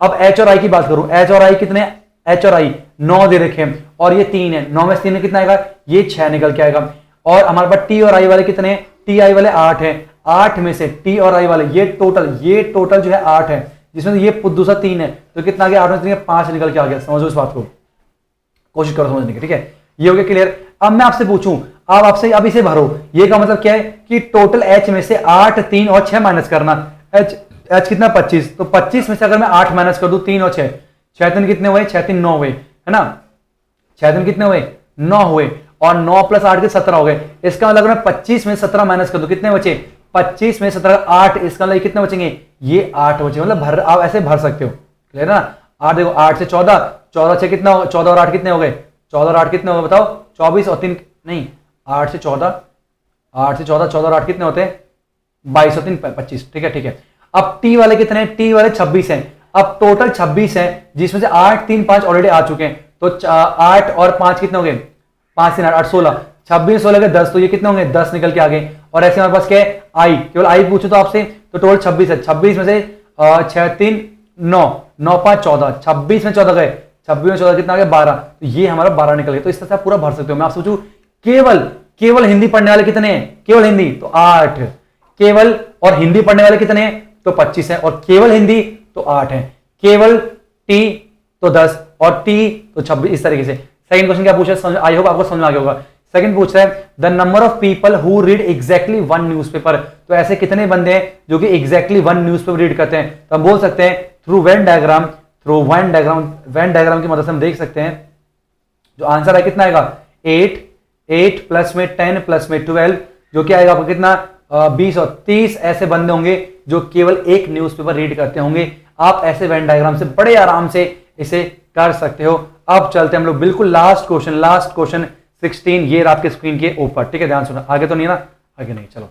अब एच और आई की बात करूं, एच और आई कितने, एच और आई 9 दे रखे हैं और ये 3 है, 9 में 3 में कितना आएगा, ये 6 निकल के आएगा। और हमारे पास टी और आई वाले कितने हैं, टी आई वाले 8 है, 8 में से टी और आई वाले ये टोटल जो है 8 है, जिसमें ये दूसरा 3 है, तो कितना आ गया, 8 में 3 5 निकल के आ गया। समझो इस बात को, कोशिश करो समझने की, ठीक है, ये हो गया क्लियर। अब मैं आपसे पूछूं, आप आपसे अब इसे भरो, ये का मतलब क्या है कि टोटल एच में से 8 3 और 6 माइनस करना। एच कितना 25, तो 25 में से अगर मैं 8 माइनस कर दूं 3 और 6, 6 3 कितने हुए, 6 3 9 हुए, है ना, 6 3 कितने हुए 9 हुए, और 9 प्लस 8 के 17 हो गए। इसका मतलब मैं 25 में 17 माइनस कर दूं, कितने बचे, 25 में 17 8, इसका मतलब कितने बचेंगे, ये 8 बचे, मतलब भर आप ऐसे भर सकते हो, क्लियर ना। 8 देखो, 8 से 14, 14 से कितना, 14 और 8 कितने हो गए, 14 और 8 कितने हो गए बताओ, 24 और 3 नहीं, 8 से 14, 14 और 8 कितने होते हैं, 22 और 3 25, ठीक है, ठीक है। अब टी वाले कितने हैं, टी वाले 26 हैं, अब टोटल 26 है, जिसमें से 8 3 5 ऑलरेडी आ चुके हैं, तो 8 और 5 कितने हो गए, 5 3 8 16, 26 16 के 10, तो ये कितने होंगे 10 निकल के आ गए। और ऐसे हमारे पास क्या है, आई, केवल आई पूछो तो आपसे, तो टोटल 26 है, 26 में से 6 3 9 9 5 14, 26 में 14 गए, 26 में 14 कितना आ गया 12, तो ये हमारा 12 निकल गया। तो इस तरह से आप पूरा भर सकते हो। मैं आप सोचूं केवल हिंदी पढ़ने वाले कितने हैं, केवल हिंदी तो 8, केवल और हिंदी पढ़ने वाले कितने हैं तो 25 है, और केवल हिंदी तो 8 है, केवल टी तो 10 और टी तो 26। इस तरीके से सेकंड क्वेश्चन क्या पूछा, आई होप आपको समझ में आ गया होगा। सेकंड पूछ रहा है the number of people who read exactly 1 newspaper. तो ऐसे कितने बंदे हैं जो कि एग्जैक्टली 1 न्यूज़पेपर रीड करते हैं। तो हम बोल सकते हैं थ्रू वेन डायग्राम की मदद से हम देख सकते हैं, जो आंसर है कितना आएगा 8 प्लस में 10 प्लस में 12, जो कि आएगा आपको कितना 20 और 30 ऐसे बंदे होंगे जो केवल एक न्यूज़पेपर रीड करते होंगे। आप ऐसे वेन डायग्राम से बड़े आराम से इसे कर सकते हो। अब चलते हैं हम लोग बिल्कुल लास्ट क्वेश्चन 16, ये आपके स्क्रीन के ऊपर, ठीक है, ध्यान सुना, आगे तो नहीं ना, आगे नहीं, चलो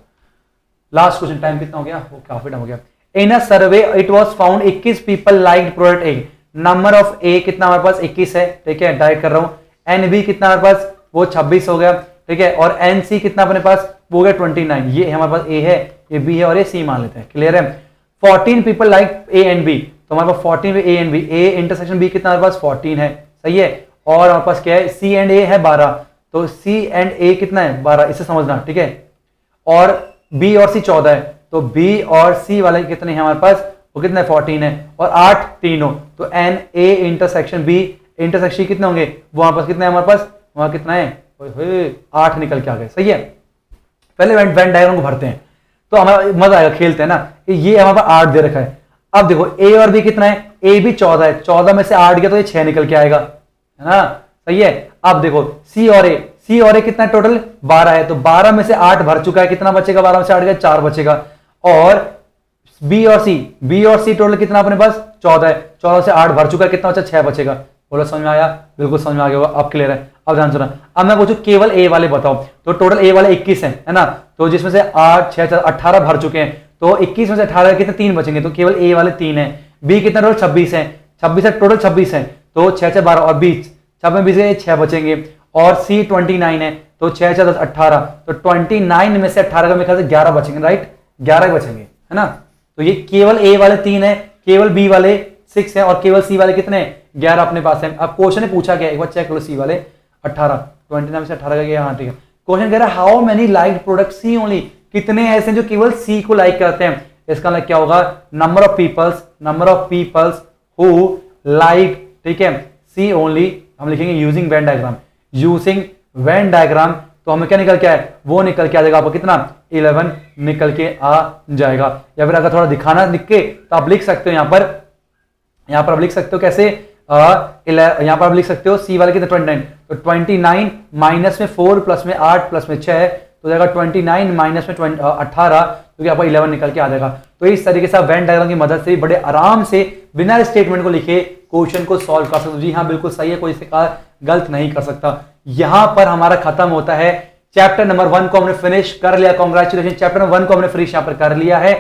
लास्ट क्वेश्चन। टाइम कितना हो गया, काफी टाइम हो गया। In a survey it was found 21 people liked product A, number of A कितना हमारे पास 21 है, ठीक है, डायरेक्ट कर रहा हूं। एन बी कितना हमारे पास वो 26 हो गया, ठीक है, और एन सी कितना अपने पास वो हो गया 29। ये हमारे पास ए है, ये बी है और ये सी मान लेते हैं, क्लियर है। 14 people like A and B, तो हमारे पास 14 में A and B, A intersection B कितना हमारे पास 14 है, सही है। और हमारे पास क्या है सी एंड ए है 12, तो सी एंड ए कितना है 12, इसे समझना, ठीक है। और बी और सी 14 है, तो बी और सी वाले कितने हैं हमारे पास वो कितने 14 है, और 8 तीनों, तो n A intersection B intersection कितने होंगे वो हमारे पास कितने हैं, हमारे पास वहां कितना है 8 निकल के आ गए, सही है। पहले वेन डायग्राम को भरते हैं तो हमारा मजा आएगा, खेलते हैं ना। ये हमारे पास 8 दे रखा है। अब देखो ए और बी कितना है, ए भी 14 है, 14 में से 8 गया तो ये 6 निकल के आएगा, है ना, सही है। अब देखो सी और ए कितना है टोटल 12 है, तो 12 में से 8 भर चुका है, कितना बचेगा 12 में से 8 गया 4 बचेगा। और बी और सी टोटल कितना अपने पास 14 है, 14 से 8 भर चुका है, कितना बचा 6 बचेगा। बोलो समझ में आया, बिल्कुल समझ में आ गया होगा, अब क्लियर है। अब ध्यान सुना, अब मैं पूछूं केवल ए वाले बताओ, तो टोटल ए वाले 21 है ना, तो जिसमें से 8 6 18 भर चुके हैं, तो 21 में से 18 कितने 3 बचेंगे, तो केवल ए वाले 3 है। बी कितना टोटल 26 है, 26 है, टोटल 26 है, तो 6 6 12 और 20, 6 में 20 है, 6 बचेंगे। और सी 29 है, तो 6 6 10 18, तो 29 में से 18 का मेरे ख्याल से 11 बचेंगे, राइट, 11 बचेंगे, है ना। तो ये केवल ए वाले 3 है, केवल बी वाले 6 है, और केवल सी वाले कितने, 11 अपने पास है। अब क्वेश्चन ने पूछा क्या, एक बार चेक करो, सी वाले 18, 29 में से 18 का गया, हाँ ठीक है। क्वेश्चन कह रहा है how many like product C only, कितने ऐसे जो केवल सी को लाइक करते हैं। इसका मतलब क्या होगा, number of peoples who like, ठीक है, सी ओनली, हम लिखेंगे यूजिंग वेन डायग्राम, तो हमें क्या निकल के आए, वो निकल के आ जाएगा आपको कितना, 11 निकल के आ जाएगा। या फिर अगर थोड़ा दिखाना लिख के तो आप लिख सकते हो, यहां पर आप लिख सकते हो कैसे, यहां पर आप लिख सकते हो सी वाले कितने 29, तो 29 माइनस में 4 प्लस में 8 प्लस में 6, तो जाएगा 29 माइनस में 18, तो आपका 11 निकल के आ जाएगा। तो इस तरीके से आप वेन डायग्राम की मदद से बड़े आराम से बिना स्टेटमेंट को लिखे क्वेश्चन को सॉल्व कर सकते हो। जी हाँ, बिल्कुल सही है, कोई इसे गलत नहीं कर सकता। यहां पर हमारा खत्म होता है चैप्टर नंबर 1 को हमने फिनिश कर लिया, कॉन्ग्रेचुलेशन, चैप्टर नंबर 1 को हमने फिनिश यहां पर कर लिया है।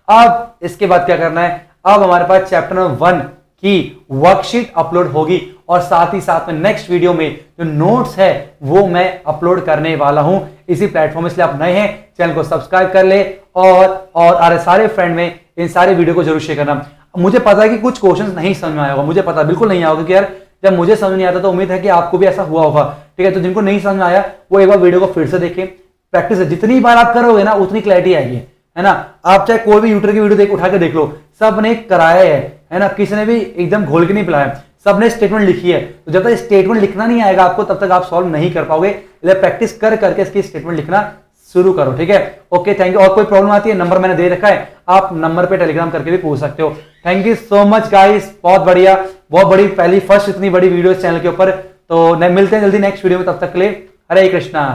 अब इसके बाद क्या करना है, अब हमारे पास चैप्टर नंबर 1 की वर्कशीट अपलोड होगी, और साथ ही साथ में नेक्स्ट वीडियो में जो नोट्स है वो मैं अपलोड करने वाला हूं इसी प्लेटफॉर्म। इसलिए आप नए हैं, चैनल को सब्सक्राइब कर ले, और सारे फ्रेंड में इन सारे वीडियो को जरूर शेयर करना। मुझे पता है कि कुछ क्वेश्चंस नहीं समझ में आया होगा, मुझे पता बिल्कुल नहीं आया होगा, कि यार जब मुझे समझ नहीं आता तो उम्मीद है कि आपको भी ऐसा हुआ होगा, ठीक है। तो जिनको नहीं समझ में आया वो एक बार वीडियो को फिर से देखें, प्रैक्टिस जितनी बार आप करोगे ना उतनी क्लैरिटी आएगी, है ना। आप चाहे कोई भी यूट्यूब की वीडियो उठा के देख लो, सब ने कराया है ना, किसी ने भी एकदम घोल के नहीं पिलाया, सबने स्टेटमेंट लिखी है। तो जब तक स्टेटमेंट लिखना नहीं आएगा आपको तब तक आप सॉल्व नहीं कर पाओगे, इसलिए प्रैक्टिस कर करके इसकी स्टेटमेंट लिखना शुरू करो, ठीक है। Okay, thank you. और कोई प्रॉब्लम आती है, नंबर मैंने दे रखा है, आप नंबर पे टेलीग्राम करके भी पूछ सकते हो। Thank you so much guys, बहुत बढ़िया, बहुत बड़ी फर्स्ट इतनी बड़ी वीडियो इस चैनल के ऊपर। तो मिलते हैं जल्दी नेक्स्ट वीडियो में, तब तक के लिए हरे कृष्णा।